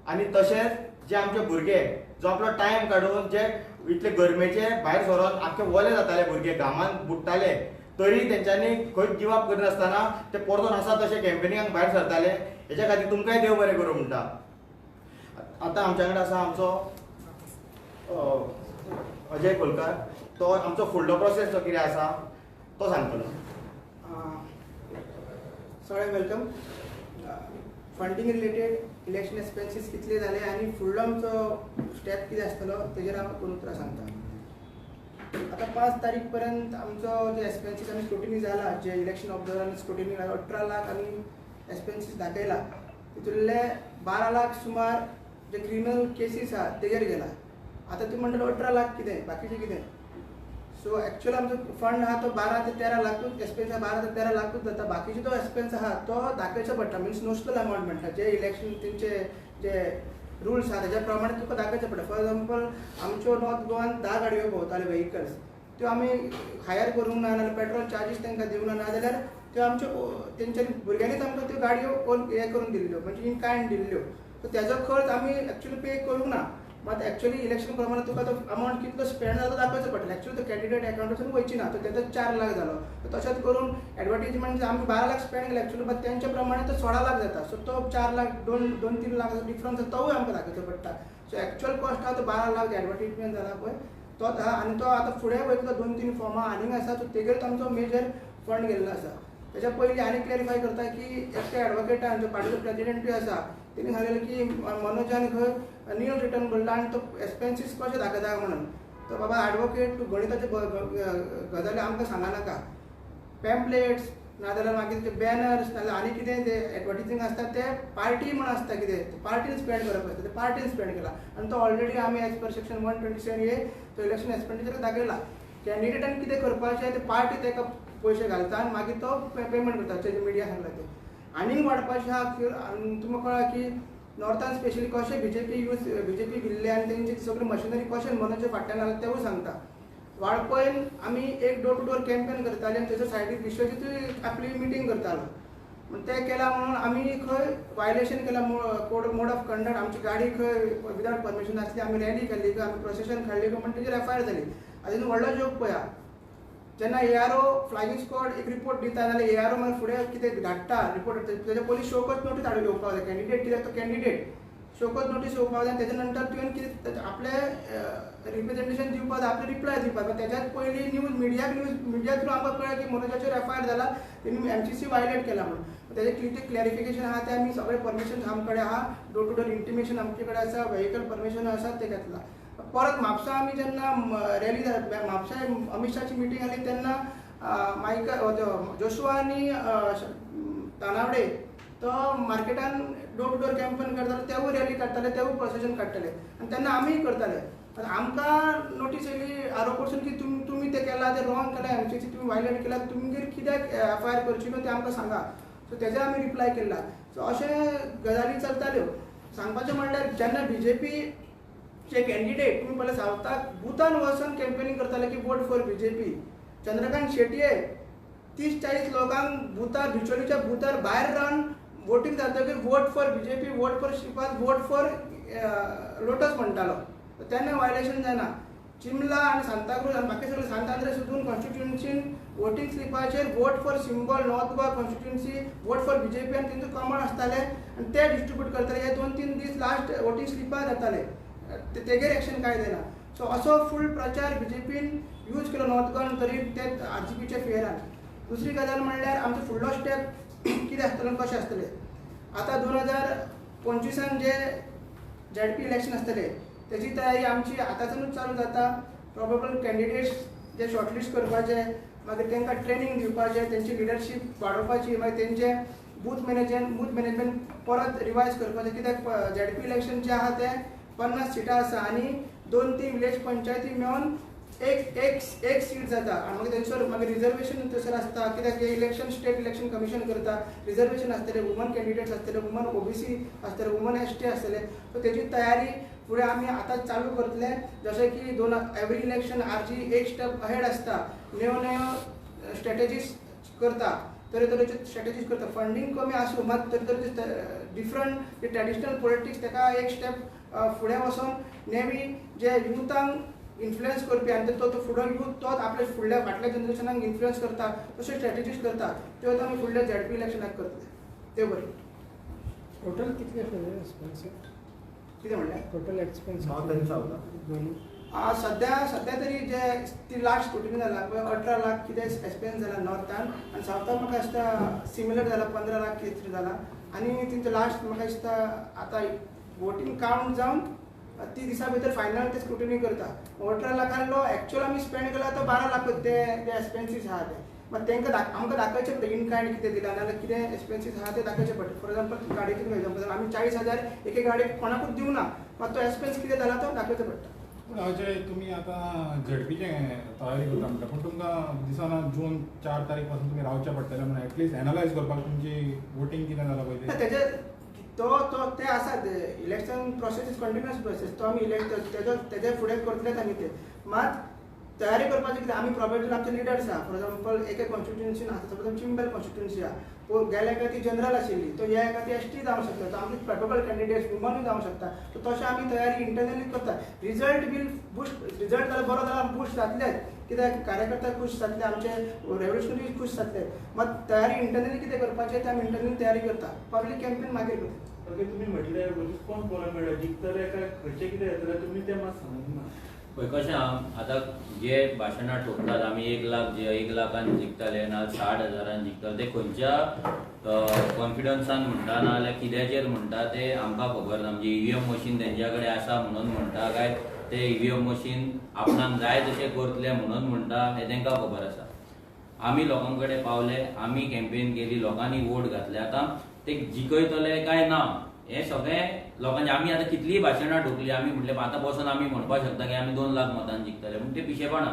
आनी तशेंच जे आमचे भुरगे जो आपलो टायम काडून जे इतले गरमेचे भायर सरोन आख्खे ओले जाताले भुरगे घामान बुडटाले तरी तेंच्यांनी खंय गिव अप करनासतना ते परतून आसा तशे कॅम्पेनिंगाक भायर सरताले. हेच्या खातीर तुमकांय देव बरें करूं म्हणटा. आतां आमच्या कडेन आसा आमचो अजय कोलकार, तो आमचो फुडलो प्रोसेस जो कितें आसा तो सांगतलो. सगळ्यांक welcome. Funding related election expenses कितले जाले आनी फुडलो आमचो स्टेप कितें आसतलो तेजेर हांव दोन उतरां सांगता. आतां 5 तारीख पर्यंत आमचो जे एक्सपेन्सीस आनी स्क्रुटिनी जाला जे इलेक्शन ऑब्जर्वर स्क्रुटिनी 18 लाख आमी एक्सपेन्सीस दाखयला. तितूंतले 12 लाख सुमार जे क्रिमिनल केसीस आहा तेजेर गेला. आतां तुमी म्हणटलो 18 लाख कितें बाकीचें कितें. सो एक्चुअल आमचो फंड आहा तो 12 ते 13 लाखूच एक्सपेन्स 12 ते 13 लाखूच जाता. बाकीचो तो एक्सपेन्स आहा तो दाखयचो पडटा. मिन्स नोशनल अमावंट म्हणटा जे इलेक्शन तेंचे जे रुल्स आहा तेज्या प्रमाणे तुका दाखयचें पडटा. फॉर एक्झाम्पल आमच्यो नॉर्थ गोवान 10 गाडयो भोंवताल्यो व्हेहिकल्स त्यो आमी हायर करूंक ना नाजाल्यार पेट्रोल चार्जीस तांकां दिवंक ना नाजाल्यार त्यो आमच्यो तेंच्यांनी भुरग्यांनीच आमकां त्यो गाडयो हे करून दिल्ल्यो म्हणजे इन कायंड दिल्ल्यो. सो तेजो खर्च आमी एक्चुअली पे करूंक ना. मात एक्चुअली इलेक्शन प्रमाणे तुका तो अमावंट कितलो स्पेंड जाता तो दाखोवचो पडटा. एक्चुअली तो कॅन्डिडेट अकाउंटासून वयची ना तो तेजो 4 लाख जालो. तशेंच करून एडवर्टिजमेंट आमी 12 लाख स्पेंड केले एक्चुअली बट तेंच्या प्रमाणे तो 16 लाख जाता. सो तो 4 लाख 2-3 लाखाचो डिफरन्स तोवूय आमकां दाखोवचो पडटा. सो एक्चुअल कॉस्ट आहा तो 12 लाख एडवर्टिजमेंट जाला पळय तोच आहा आनी तो आतां फुडें वयतलो 2-3 फॉर्मां आनीक आसा सो तेजेर आमचो मेजर फंड गेल्लो आसा. तेच्या पयलीं आनी क्लॅरिफाय करता की एकटे एडवोकेटान जो पार्टीचो प्रेजिडेंटूय आसा तेणी सांगलेलें की मनोजान खंय नील रिटर्न भरला आनी तो एक्सपेन्सीस कशे दाखयता म्हणून. तो बाबा एडवोकेट तूं गणिताचे गजाली आमकां सांगनाका. पॅम्पलेट्स नाजाल्यार मागीर ते बॅनर्स नाजाल्यार आनी कितें ते एडवर्टिजींग आसता ते पार्टी म्हण आसता कितें पार्टीन स्पेंड करप आसता ते पार्टीन स्पेंड केला आनी तो ऑलरेडी आमी एज पर सेक्शन 127A तो इलेक्शन एक्सपेंडिचर दाखयला. कॅन्डिडेटान कितें करपाचें ते पार्टी ताका पयशे घालता आनी मागीर तो पेमेंट करता जे मिडिया सांगला ते. आनीक वाडपाचें आहा तुमकां कळ्ळा की नॉर्थान स्पेशली कशें बीजेपी भिल्ले आनी तेंची सगळी मशिनरी कशें मनोजच्या फाटल्यान घालता तेवूय सांगता. वाळपयन आमी एक डोर टू डोर कॅम्पेन करताले आनी तेच्या सायडीक विश्वजीतूय आपली मिटींग करतालो. ते केला म्हणून आमी खंय वायलेशन केला मोड ऑफ कंडक्ट आमची गाडी खंय विदाउट परमिशन आसली आमी रॅली केल्ली काय आमी प्रोसेशन काडली काय म्हणून तेजेर एफआयआर जाली हातून व्हडलो जोक पळया जेन्ना एआरओ फ्लायिंग स्क्वॉड एक रिपोर्ट दिता जाल्यार एआरओ मागीर फुडें कितें धाडटा रिपोर्ट तेजे पयलीं शोकत नोटीस हाडून येवपाक जाय कॅन्डिडेट कित्याक तो कॅन्डिडेट शोकत नोटीस येवपाक जाय तेजे नंतर तुवें कितें आपले रिप्रेझेंटेशन दिवपाक जाय आपले रिप्लाय दिवपाक जाय तेज्याच पयलीं मिडिया थ्रू आमकां कळ्ळें की मनोजाचेर एफआयआर जाला तेणी एमसीसी वायलेट केला म्हणून तेजें कितें क्लॅरिफिकेशन आहा तें आमी सगळे परमिशन आमचे कडेन आहा डोर टू डोर इंटिमेशन आमचे कडेन आसा व्हेहिकल परमिशन आसा ते घेतला परत म्हापसा आमी जेन्ना रॅली म्हापसा अमित शाची मिटींग जाली तेन्ना जोशुआ आनी तानावडे तो मार्केटान डोर टू डोर कॅम्पेन करताले तेवूय रॅली काडटाले तेवूय प्रोसेशन काडटाले आनी तेन्ना आमीय करताले आमकां नोटीस येयली आरोप कडसून की तुमी ते केला ते रॉंग केला एमसीसी तुमी वायलेट केला तुमगेर कित्याक एफआयआर करची न्हू ते आमकां सांगा सो तेजे आमी रिप्लाय केला सो अशे गजाली चलताल्यो सांगपाचें म्हणल्यार जेन्ना बीजेपी चे कॅन्डिडेट तुम्ही पहिले सावथाक बुथान वचून कॅम्पेनिंग करताले की vote for BJP Chandrakant Shetye 30-40 लोकांक बुथार बिचोलीच्या बुथार भायर रावन वोटींग जातकीर vote for BJP vote for Shripad vote for lotus म्हणटालो तेन्ना वायलेशन जायना चिमला आनी सांताक्रूज आनी बाकी सगळे सांत आंद्रे सुद्दां कॉन्स्टिट्युएन्सीन वोटींग स्लिपाचेर vote for symbol north Goa constituency vote for BJP आनी तेंचो कॉमन आसताले आनी ते डिस्ट्रिब्यूट करताले हे 2-3 दीस लास्ट वोटींग स्लिपार जाताले तेगेर एक्शन कांय जायना सो असो फूल प्रचार बीजेपीन यूज केलो नॉर्थ गोवन तरी ते आरजीपीच्या फेरान दुसरी गजाल म्हणल्यार आमचो फुडलो स्टेप कितें आसतलो कशें आसतलें आतां 2025 जे झेडपी इलेक्शन आसतलें तेजी तयारी आमची आतांच्यानूच चालू जाता प्रोबेबल कॅन्डिडेट्स जे शॉर्टलिस्ट करपाचे मागीर तांकां ट्रेनिंग दिवपाचें तेंची लिडरशीप वाडोवपाची मागीर तेंचे बूथ मॅनेजमेंट परत रिवायज करपाचें कित्याक झेडपी इलेक्शन जे आहा ते 50 सिटां आसा आनी 2-3 विलेज पंचायती मेळोन एक सीट जाता आनी मागीर थंयसर मागीर रिजर्वेशन थंयसर आसता कित्याक हे इलेक्शन स्टेट इलेक्शन कमिशन करता रिजर्वेशन आसतले वुमन कॅन्डिडेट्स आसतले वुमन ओबीसी आसतले वुमन एसटी आसतले सो तेजी तयारी फुडें आमी आतां चालू करतले जशें की एवरी इलेक्शन आरजी एक स्टेप अहेड आसता नव्यो स्ट्रॅटेजीज करता तरेतरेचे स्ट्रॅटेजीज करता फंडींग कमी आसूं मात तरेतरेचे डिफरंट जे ट्रॅडिशनल पॉलिटिक्स ताका एक स्टेप फुडें वचोन नेवी जे युथांक इन्फ्लुएन्स करपी आनी तो फुडलो यूथ तोच आपल्या फुडल्या फाटल्या जनरेशनाक इन्फ्लुएन्स करता तशे स्ट्रॅटेजीज करता त्यो आमी फुडल्या झेडपी इलेक्शनाक करतले ते बरें टोटल कितले एक्सपेन्स कितें म्हणलें टोटल एक्सपेन्स नॉर्थ आनी सावथ सध्या तरी जे ती लास्ट स्क्रुटिनी जाला पळय 18 लाख कितें एक्सपेन्स जाला नॉर्थान आनी सावथाक म्हाका दिसता सिमिलर जाला 15 लाख कितें तरी जाला आनी तेंचो लास्ट म्हाका दिसता आतां वोटींग कावंट जावन 30 दिसां भितर फायनल ते स्क्रुटिनी करता 18 लाखांतलो एक्चुअल आमी स्पेंड केला तो 12 लाख ते एक्सपेन्सीस आहा ते मात तांकां आमकां दाखोवचें पडटा इन कायंड कितें दिलां नाजाल्यार कितें एक्सपेन्सीस आहा ते दाखोवचें पडटा फॉर एक्झाम्पल गाडयेचें एग्जांपल आमी 40,000 एके गाडयेक कोणाकूच दिवना मात तो एक्सपेन्स कितें जाला तो दाखोवचो पडटा पूण अजय तुमी आतां झेडपीचें तयारी करता म्हणटा पूण तुमकां दिसाना जून 4 तारीख पासून तुमी रावचें पडटलें म्हणून एटलीस्ट एनालायज करपाक तुमची वोटींग कितें जालां पळय तेजे ते आसा election process is continuous process तो आमी तेजे फुडें करतलेच आमी ते मात तयारी करपाची कितें आमी प्रोबेबली आमचे लिडर्स आहा फॉर एक्झाम्पल एके कॉन्स्टिट्युएन्सीन आसा सपोज चिंबल कॉन्स्टिट्युएन्सी आहा गेल्या एका ती जनरल आशिल्ली तो ह्या एका ती एसटी जावंक शकता तो आमचे प्रोबेबल कॅन्डिडेट्स वुमनूय जावंक शकता सो तशें आमी तयारी इंटरनली करता रिजल्ट बील बुस्ट रिजल्ट जाल्यार बरो जाल्यार बुस्ट जातलेच कित्याक कार्यकर्ता खूश जातले आमचे रेव्होल्युशनरी खूश जातले मात तयारी इंटरनली कितें करपाचें ते आमी इंटरनली तयारी करता पब्लीक कॅम्पेन मागीर करता तुम्ही म्हटले कोण पळोवंक मेळटा जिखतले काय खंयचे कितें येतले तुमी तें मात सांगना पळय कशें आहा आतां जे भाशणां ठोकतात आमी 1 लाखान जिखतले ना 60,000 जिखतले ते खंयच्या कॉन्फिडन्सान म्हणटा ना जाल्यार कित्याचेर म्हणटा ते आमकां खबर ना म्हणजे ईव्हीएम मशीन तेंच्या कडेन आसा म्हणून म्हणटा काय ते ईव्हीएम मशीन आपणाक जाय तशें करतले म्हणून म्हणटा हें तांकां खबर आसा आमी लोकां कडेन पावले आमी कॅम्पेन केली लोकांनी वोट घातले आतां ते जिखयतले काय ना हे सगळें लोकांचे आमी आतां कितलीं भाशणां ठोकली आमी म्हटलें आतां बसून आमी म्हणपाक शकता की आमी 2 लाख मतान जिखतले पूण ते पिशेपणां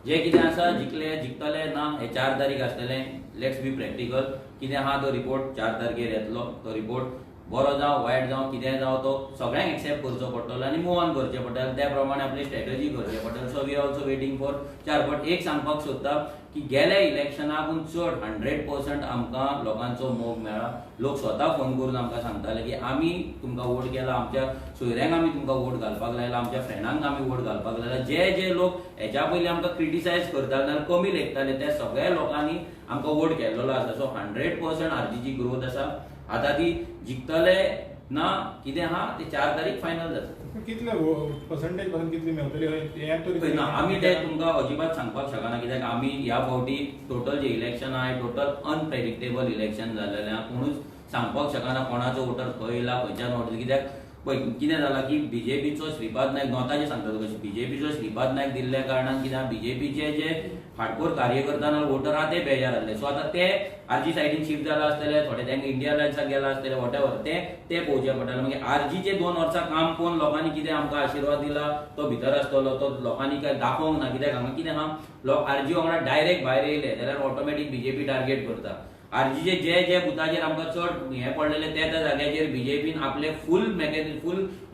जे कितें आसा जिखतले ना हे 4 तारीख आसतलें लेट्स बी प्रॅक्टिकल कितें आहा तो रिपोर्ट 4 तारखेर येतलो तो रिपोर्ट बरो जावं वायट जावं कितें जावं तो सगळ्यांक एक्सेप्ट करचो पडटलो आनी मूव ऑन करचें पडटलें त्या प्रमाणे आपली स्ट्रॅटेजी करचें पडटलें so we are also waiting for 4 but एक सांगपाक सोदता की गेल्या इलेक्शनाकून चड 100% आमकां लोकांचो मोग मेळ्ळा. लोक स्वता फोन करून आमकां सांगताले की आमी तुमकां वोट केला, आमच्या सोयऱ्यांक आमी तुमकां वोट घालपाक लायला, आमच्या फ्रेंडांक आमी वोट घालपाक लायला. जे जे लोक हेच्या पयलीं आमकां क्रिटिसायज करताले नाल्यार कमी लेखताले त्या सगळ्या लोकांनी आमकां वोट केल्लो आसा. सो 100% आरजीची ग्रोथ आसा. आतां ती जिखतले ना कितें आहा ते 4 तारीख फायनल जाता. कितले पर्संटेज पासून कितली मेळटली हें तरी ना आमी ते तुमकां अजिबात सांगपाक शकना, कित्याक आमी ह्या फावटी टोटल जे इलेक्शन आहा टोटल अनप्रेडिक्टेबल इलेक्शन जाल्लेलें आहा. कोणूच सांगपाक शकना कोणाचो वोटर खंय येयला खंयच्यान वोट. कित्याक पळय कितें जालां की बीजेपीचो श्रीपाद नायक नोताचें सांगता कशें बीजेपीचो श्रीपाद नायक दिल्ल्या कारणान कितें बीजेपीचे जे हार्डकोर कार्यकर्ता ना वोटर आहा ते बेजार जाल्ले. सो आतां ते आरजी सायडीन शिफ्ट जाला आसतले, थोडे तांकां इंडिया अलायन्साक गेला आसतले, वॉटेवर ते पळोवचें पडटलें. मागीर आरजीचे 2 वर्सां काम पळोवन लोकांनी कितें आमकां आशिर्वाद दिला तो भितर आसतलो तो लोकांनी काय दाखोवंक ना. कित्याक हांगा कितें आहा लोक आरजी वांगडा डायरेक्ट भायर येयले जाल्यार ऑटोमॅटीक बीजेपी टार्गेट करता. आरजीचे जे बुथाचेर आमकां चड हें पडलेले त्या जाग्याचेर बीजेपीन आपले फूल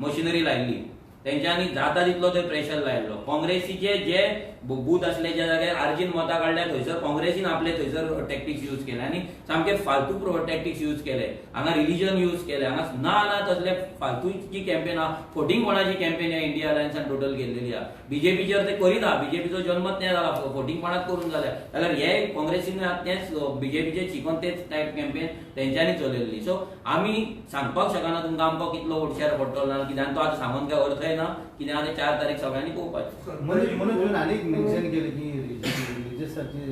मशिनरी लायिल्ली. तेंच्यांनी जाता तितलो थंय प्रेशर लायिल्लो. काँग्रेसीचे जे बूथ असले ज्या जाग्यार आरजीन मतां काडल्या थंयसर काँग्रेसीन आपले थंयसर टॅक्टिक्स यूज केले आनी सामके फालतू टॅक्टिक्स यूज केले. हांगा रिलीजन यूज केले, हांगा ना तसले फालतूची कॅम्पेन आहा. 14 कोणाची कॅम्पेन ह्या इंडिया अलायन्सान टोटल केल्लेली आहा. बीजेपीचेर ते करीत आहा, बीजेपीचो जन्मच नाही जाला 14 कोणाच करून जाल्या जाल्यार हे काँग्रेसीन तेच बीजेपीचे चिकन तेच टायप कॅम्पेन तेंच्यांनी चलयल्ली. सो आमी सांगपाक शकना तुमकां आमकां कितलो वोट शेअर पडटलो ना कित्याक तो आतां सांगून काय अर्थ ना. कित्याक आतां 4 तारीख सगळ्यांनी पळोवपाचें. म्हणून तुवें आनीक मेन्शन केलें की रिलिजियसाचे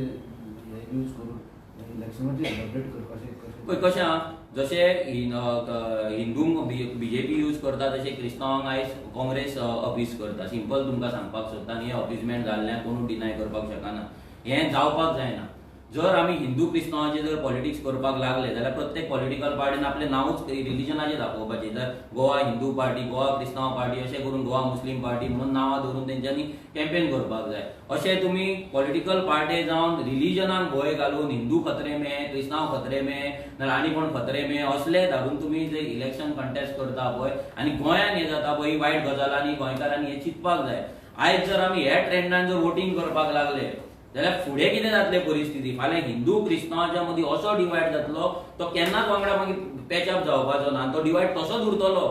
यूज करून इलेक्शनाचे सेलिब्रेट करपाचें पळय कशें आहा जशें हिंदूंक बीजेपी यूज करता तशें क्रिस्तांवांक आयज काँग्रेस अपीज करता. सिंपल तुमकां सांगपाक सोदता आनी हें अपीजमेंट जाल्लें कोणूच डिनाय करपाक शकना. हें जावपाक जायना. जर आमी हिंदू क्रिस्तांवांचे जर पॉलिटिक्स करपाक लागले जाल्यार प्रत्येक पॉलिटिकल पार्टीन आपलें नांवूच रिलिजनाचें दाखोवपाचें. जर गोवा हिंदू पार्टी, गोवा क्रिस्तांव पार्टी अशें करून गोवा मुस्लीम पार्टी म्हणून नांवां धरून तेंच्यांनी कॅम्पेन करपाक जाय. अशें तुमी पॉलिटिकल पार्टी जावन रिलिजनाक भंय घालून हिंदू खतरे में, क्रिस्तांव खतरे में नाल्यार आनी कोण खतरे में असले धाडून तुमी जे इलेक्शन कंटेस्ट करता पळय आनी गोंयान हें जाता पळय ही वायट गजाल आनी गोंयकारांनी हें चिंतपाक जाय. आयज जर आमी ह्या ट्रेंडान जर वोटींग करपाक लागले जाल्यार फुडें कितें जातले परिस्थिती. फाल्यां हिंदू क्रिस्तांवांच्या मदीं असो डिवायड जातलो तो केन्नाच वांगडा मागीर पॅचअप जावपाचो ना. तो डिवायड तसोच उरतलो.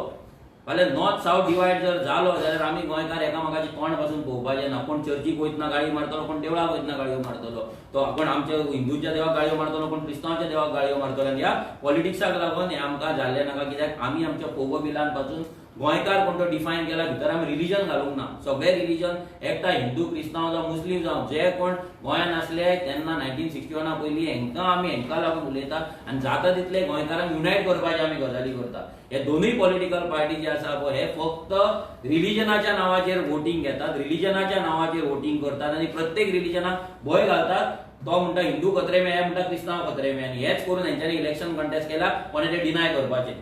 फाल्यां नॉर्थ सावथ डिवायड जर जालो जाल्यार आमी गोंयकार एकामेकाची तोंड पासून पळोवपाचें ना. कोण चर्चीक वयतना गाळयो मारतलो, कोण देवळाक वयतना गाळयो मारतलो, तो कोण आमच्या हिंदूच्या देवाक गाळयो मारतलो, कोण क्रिस्तांवाच्या देवाक गाळयो मारतलो. ह्या पॉलिटिक्साक लागून हें आमकां जाल्लें नाका. कित्याक आमी आमच्या पोगो बिलान पासून गोंयकार कोण तो डिफायन केला भितर आमी रिलीजन घालूंक ना. सगळे रिलीजन एकठांय हिंदू क्रिस्तांव जावं मुस्लीम जावं जे कोण गोंयान आसले तेन्ना 1961 पयलीं हेंकां लागून उलयता आनी जाता तितले गोंयकारांक युनायट करपाचे आमी गजाली करता. हे दोनूय पॉलिटिकल पार्टी जे आसा पळय हे फक्त रिलीजनाच्या नांवाचेर वोटींग घेतात, रिलीजनाच्या नांवाचेर वोटींग करतात आनी प्रत्येक रिलीजनाक भंय घालतात. तो म्हणटा हिंदू खतरे में, हे म्हणटा क्रिस्तांव खतरे में आनी हेच करून हेंच्यांनी इलेक्शन कंटेस्ट केला. कोणे ते डिनाय करपाचें.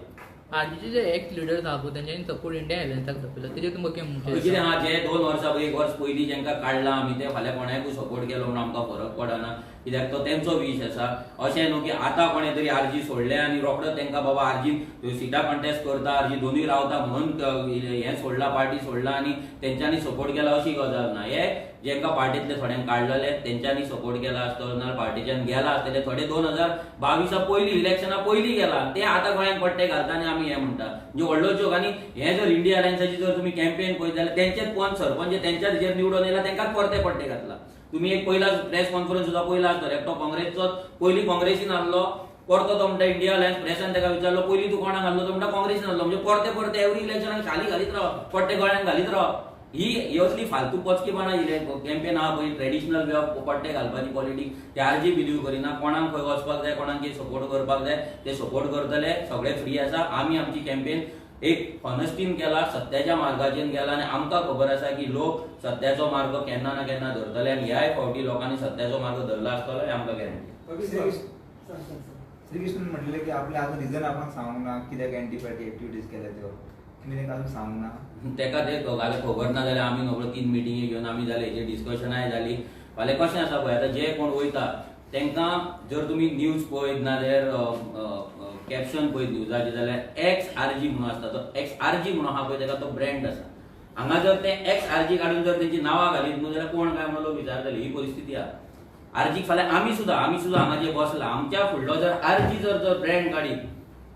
आजचे जे एक्स लिडर्स आहा तेंच्यांनी सपोर्ट इंडिया अलायन्साक दाखयलो तेजेर तुमकां कितें आहा जे 2 वर्सां 1 वर्स पयलीं जेंकां काडला आमी ते फाल्यां कोणाकूय सपोर्ट केलो म्हणून आमकां फरक पडना. कित्याक तो तेंचो विश आसा. अशें न्हू की आतां कोणें तरी आरजी सोडले आनी रोखडोच तेंकां बाबा आरजीन सिटां कंटेस्ट करता, आरजी दोनूय रावता म्हणून हें सोडला, पार्टी सोडला आनी तेंच्यांनी सपोर्ट केला अशी गजाल ना. हे जेंकां पार्टींतले थोड्यांक काडलेले तेंच्यांनी सपोर्ट केला आसतलो नाल्यार पार्टीच्यान गेला आसतले. थोडे 2022 पयलीं इलेक्शना पयलीं गेला ते आतां गोंयांत पट्टे घालता आनी आमी हें म्हणटा म्हणजे व्हडलो जोक. आनी हें जर इंडिया अलायन्साची जर तुमी कॅम्पेन पळयत जाल्यार तेंचेच पंच सरपंच तेंच्या हेजेर निवडून येयला तेंकांच परते पट्टे घातला. तुमी एक पयला प्रेस कॉन्फरन्स सुद्दां पयला आसतलो. एकटो काँग्रेसचो पयलीं काँग्रेसीन आहलो परतो तो म्हणटा इंडिया अलायन्स प्रेसान ताका विचारलो पयलीं तूं कोणाक आहलो तो म्हणटा काँग्रेसीन आहलो. म्हणजे परते एवरी इलेक्शनाक शाली घालीत राव, पट्टे गोळ्यांक घालीत राव. ही असली फालतू पचकीपणा कॅम्पेन आहा पळय ट्रेडिशनल वे ऑफ पट्टे घालपाची पॉलिटिक्स ते आरजी बिलीव करिना. कोणाक खंय वचपाक जाय, कोणाक कितें सपोर्ट करपाक जाय ते सपोर्ट करतले. सगळे फ्री आसा. आमी आमची कॅम्पेन एक हॉनेस्टीन केला, सत्याच्या मार्गाचेर गेला आनी आमकां खबर आसा की लोक सत्याचो मार्ग केन्ना ना केन्ना धरतले आनी ह्याय फावटी लोकांनी सत्याचो मार्ग धरला आसतलो हें आमकां गॅरंटी. श्रीकृष्णन म्हटलें की आपले आजून रिजन आमकां सांगूंक ना कित्याक एंटी पार्टी एक्टिविटीज केल्या त्यो तुमी तेका अजून सांगूंक ना. तेका ते खबर ना जाल्यार आमी नोकळो 3 मिटींगे घेवन आमी जाले हेजेर डिस्कशनाय जाली. फाल्यां कशें आसा पळय आतां जे कोण वयता तेंकां जर तुमी न्यूज पळयत नाल्यार कॅप्शन पळयत न्यूजाचे जाल्यार एक्स आरजी म्हणून आसता तो एक्स आरजी म्हणून आहा पळय तेका तो ब्रँड आसा. हांगा जर ते एक्स आरजी काडून जर तेंची नांवां घालीत न्हू जाल्यार कोण काय म्हणून लोक विचारतले. ही परिस्थिती आहा. आरजीक फाल्यां आमी सुद्दां हांगा जे बसला आमच्या फुडलो जर आरजी जर ब्रँड काडीत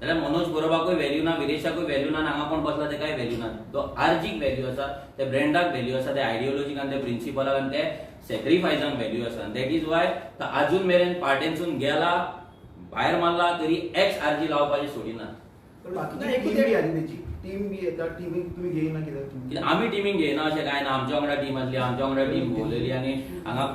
जाल्यार मनोज बरोबाकूय व्हॅल्यू ना, विरेशाकूय व्हॅल्यू ना, हांगा कोण बसला तेकाय व्हॅल्यू ना. तो आरजीक व्हॅल्यू आसा, त्या ब्रँडाक व्हॅल्यू आसा, त्या आयडियोलॉजीक आनी त्या प्रिन्सिपलाक आनी त्या सॅक्रिफायसांक व्हॅल्यू आसा. दॅट इज वाय तो अजून मेरेन पार्टेंसून गेला, भायर मारला तरी एक्स आरजी लावपाचें सोडिना. टीम बी येता, टीमीक तुम्ही घेयना कित्याक? आमी टिमीक घेयना अशें कांय ना. आमच्या वांगडा टीम आसली, आमच्या वांगडा टीम भोंवलेली आनी हांगा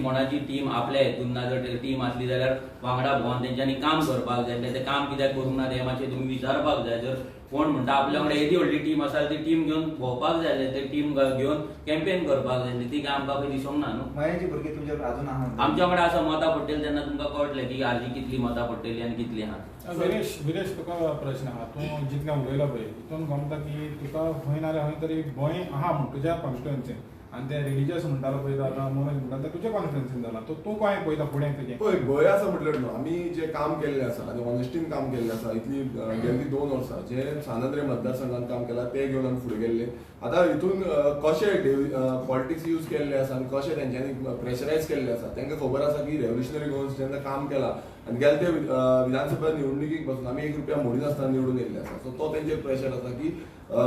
कोणाची टीम आपल्या हेतून ना जर टीम आसली जाल्यार वांगडा भोंवन तेंच्यांनी काम करपाक जाय. ते काम कित्याक करूंक ना तें मातशें तुमी विचारपाक जाय. जर कोण म्हणटा आपल्या वांगडा येदी व्हडली टीम आसा ती टीम घेवन भोंवपाक जाय, ते टीम घेवन कॅम्पेन करपाक जाय. ती काय आमकां खंय दिसूंक ना न्हू. मयाची भुरगीं तुमच्या अजून आहा? आमच्या वांगडा आसा मतां पडटली तेन्ना तुमकां कळटलें की आरजी कितली मतां पडटली आनी कितली आहा. विरेश तुका प्रश्न आहा, तूं जितलें उलयलो पळय हितून गमता की तुका खंय ना जाल्यार खंय तरी भंय आहा म्हण तुज्या कॉन्स्टिट्युएन्सीन, आनी ते रिलीजियस म्हणटालो पळय आतां मनोज म्हणटा तुज्या कॉन्स्टिट्युएन्सीन जाला, तो तूं काय पळयता फुडें तुजें? पळय भंय आसा म्हटल्यार न्हू, आमी जे काम केल्लें आसा आनी ऑनेस्टीन काम केल्लें आसा इतली गेल्ली 2 वर्सां जे सानंद्रे मतदारसंघात काम केलां ते घेवन आमी फुडें गेल्ले. आतां हितून कशें पॉलिटिक्स यूज केल्ले आसा आनी कशें तेंच्यांनी प्रेशरायज केल्ले आसा तेंकां खबर आसा की रेव्होल्युशनरी गोवन्स जेन्ना काम केलां आनी गेले ते विधानसभा निवडणुकीक पासून आमी 1 रुपया मोडी नासतना निवडून येयल्ले आसा. सो तो तेंचेर प्रेशर आसा की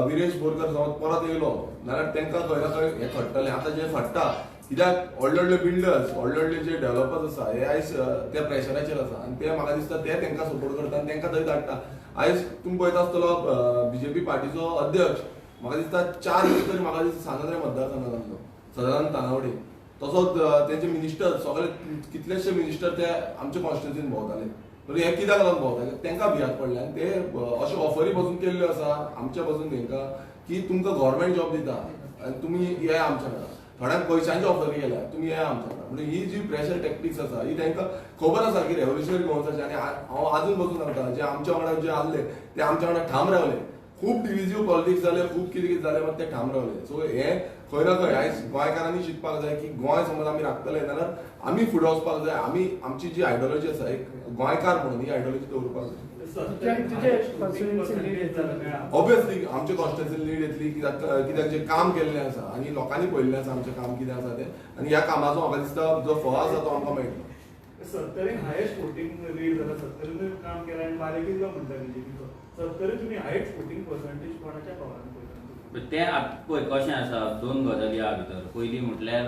विरेश बोरकर समज परत येयलो जाल्यार तेंकां खंय ना खंय हें खडटलें. आतां जे खडटा कित्याक व्हडले बिल्डर्स व्हडले जे डेव्हलपर्स आसा हे आयज त्या प्रेशराचेर आसा आनी ते म्हाका दिसता ते तेंकां सपोर्ट करता आनी तेंकां थंय धाडटा. आयज तुमी पळयता आसतलो बीजेपी पार्टीचो अध्यक्ष म्हाका दिसता 4 दीस तरी म्हाका दिसता सानंद्रे मतदारसंघात आसलो, सदानंद तानावडे. तसोच तेंचे मिनिस्टर सगळे कितलेशे मिनिस्टर ते आमच्या कॉन्स्टिट्युएन्सीन भोंवताले. तर हे कित्याक लागून भोंवताले तेंकां भियात पडले आनी ते अशे ऑफरी पासून केल्ल्यो आसा आमच्या पासून तेंकां की तुमकां गव्हर्मेंट जॉब दिता आनी तुमी येया आमच्या वांगडा. थोड्यांक पयशांची ऑफरी केल्या तुमी येया आमच्या वांगडा. म्हणजे ही जी प्रेशर टॅक्टिक्स आसा ही तेंकां खबर आसा की रेव्होल्युशनरी गोवन्साचे आनी हांव आजून पासून सांगता जे आमच्या वांगडा जे आसले ते आमच्या वांगडा ठाम रावले. खूब डिविजीव पॉलिटिक्स जाले, खूब कितें जालें मात ते ठाम रावले. सो हे खंय ना खंय आयज गोंयकारांनी शिकपाक जाय की गोंय समज आमी राखतले जाल्यार आमी फुडें वचपाक जाय. आमी आमची जी आयडियोलॉजी आसा एक गोंयकार म्हणून ही आयडियोलॉजी दवरपाक जाय. ऑब्वियसली आमचे कॉन्स्टिट्युएन्सी लीड येतली कित्याक जे काम केल्लें आसा आनी लोकांनी पळयल्लें आसा आमचें काम कितें आसा तें आनी ह्या कामाचो म्हाका दिसता जो फळ आसा तो आमकां मेळटलो. 70 हायेस्ट वोटिंग लीड जाला, 70 काम केला आनी बालेकिल्लो म्हणटा बीजेपीचो. 70 तुमी हायेस्ट वोटिंग पर्संटेज कोणाच्या पावलान पळयता? ते पळय कशें आसा 2 गजाली आहा भितर. पयली म्हटल्यार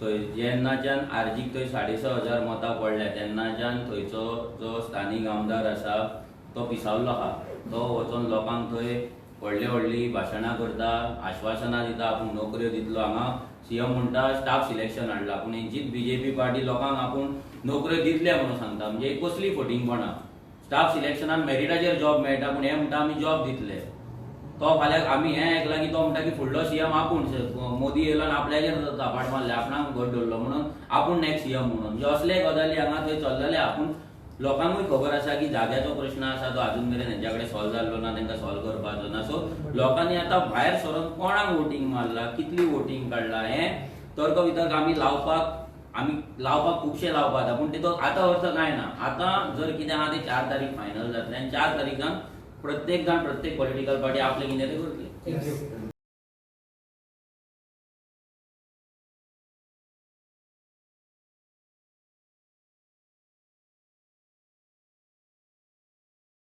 थंय जेन्नाच्यान आरजीक थंय 6,500 मतां पडल्या तेन्नाच्यान थंयचो जो स्थानीक आमदार आसा तो पिसावल्लो आहा. तो वचून लोकांक थंय व्हडली भाशणां करता, आश्वासनां दिता, आपूण नोकऱ्यो दितलो. हांगा सीएम म्हणटा स्टाफ सिलेक्शन हाडला पूण हेंचीच बीजेपी पार्टी लोकांक आपूण नोकऱ्यो दितले म्हणून सांगता. म्हणजे कसली फटिंगपणां. स्टाफ सिलेक्शनान मेरिटाचेर जॉब मेळटा पूण हे म्हणटा आमी जॉब दितले. तो फाल्यां आमी हें आयकलां की तो म्हणटा की फुडलो सीएम आपूण मोदी येयलो आनी आपल्याचेर थापाट मारले, आपणाक घट धरलो म्हणून आपूण नॅक्स्ट सीएम म्हणून. म्हणजे असले गजाली हांगा थंय चल्लेले आपूण लोकांकूय खबर आसा की जाग्याचो प्रश्न आसा तो अजून मेरेन हेंच्या कडेन सॉल्व जाल्लो ना, तांकां सॉल्व करपाचो ना. सो लोकांनी आतां भायर सरून कोणाक वोटींग मारला, कितली वोटींग काडला हें तर्क वितर्क आमी लावपाक खुबशे लावपाक जाता पूण तेचो आतां अर्थ कांय ना. आतां जर कितें आहा तें 4 तारीख फायनल जातलें आनी 4 तारीखान प्रत्येक जाण प्रत्येक पॉलिटिकल पार्टी आपलें कितें तें करतली.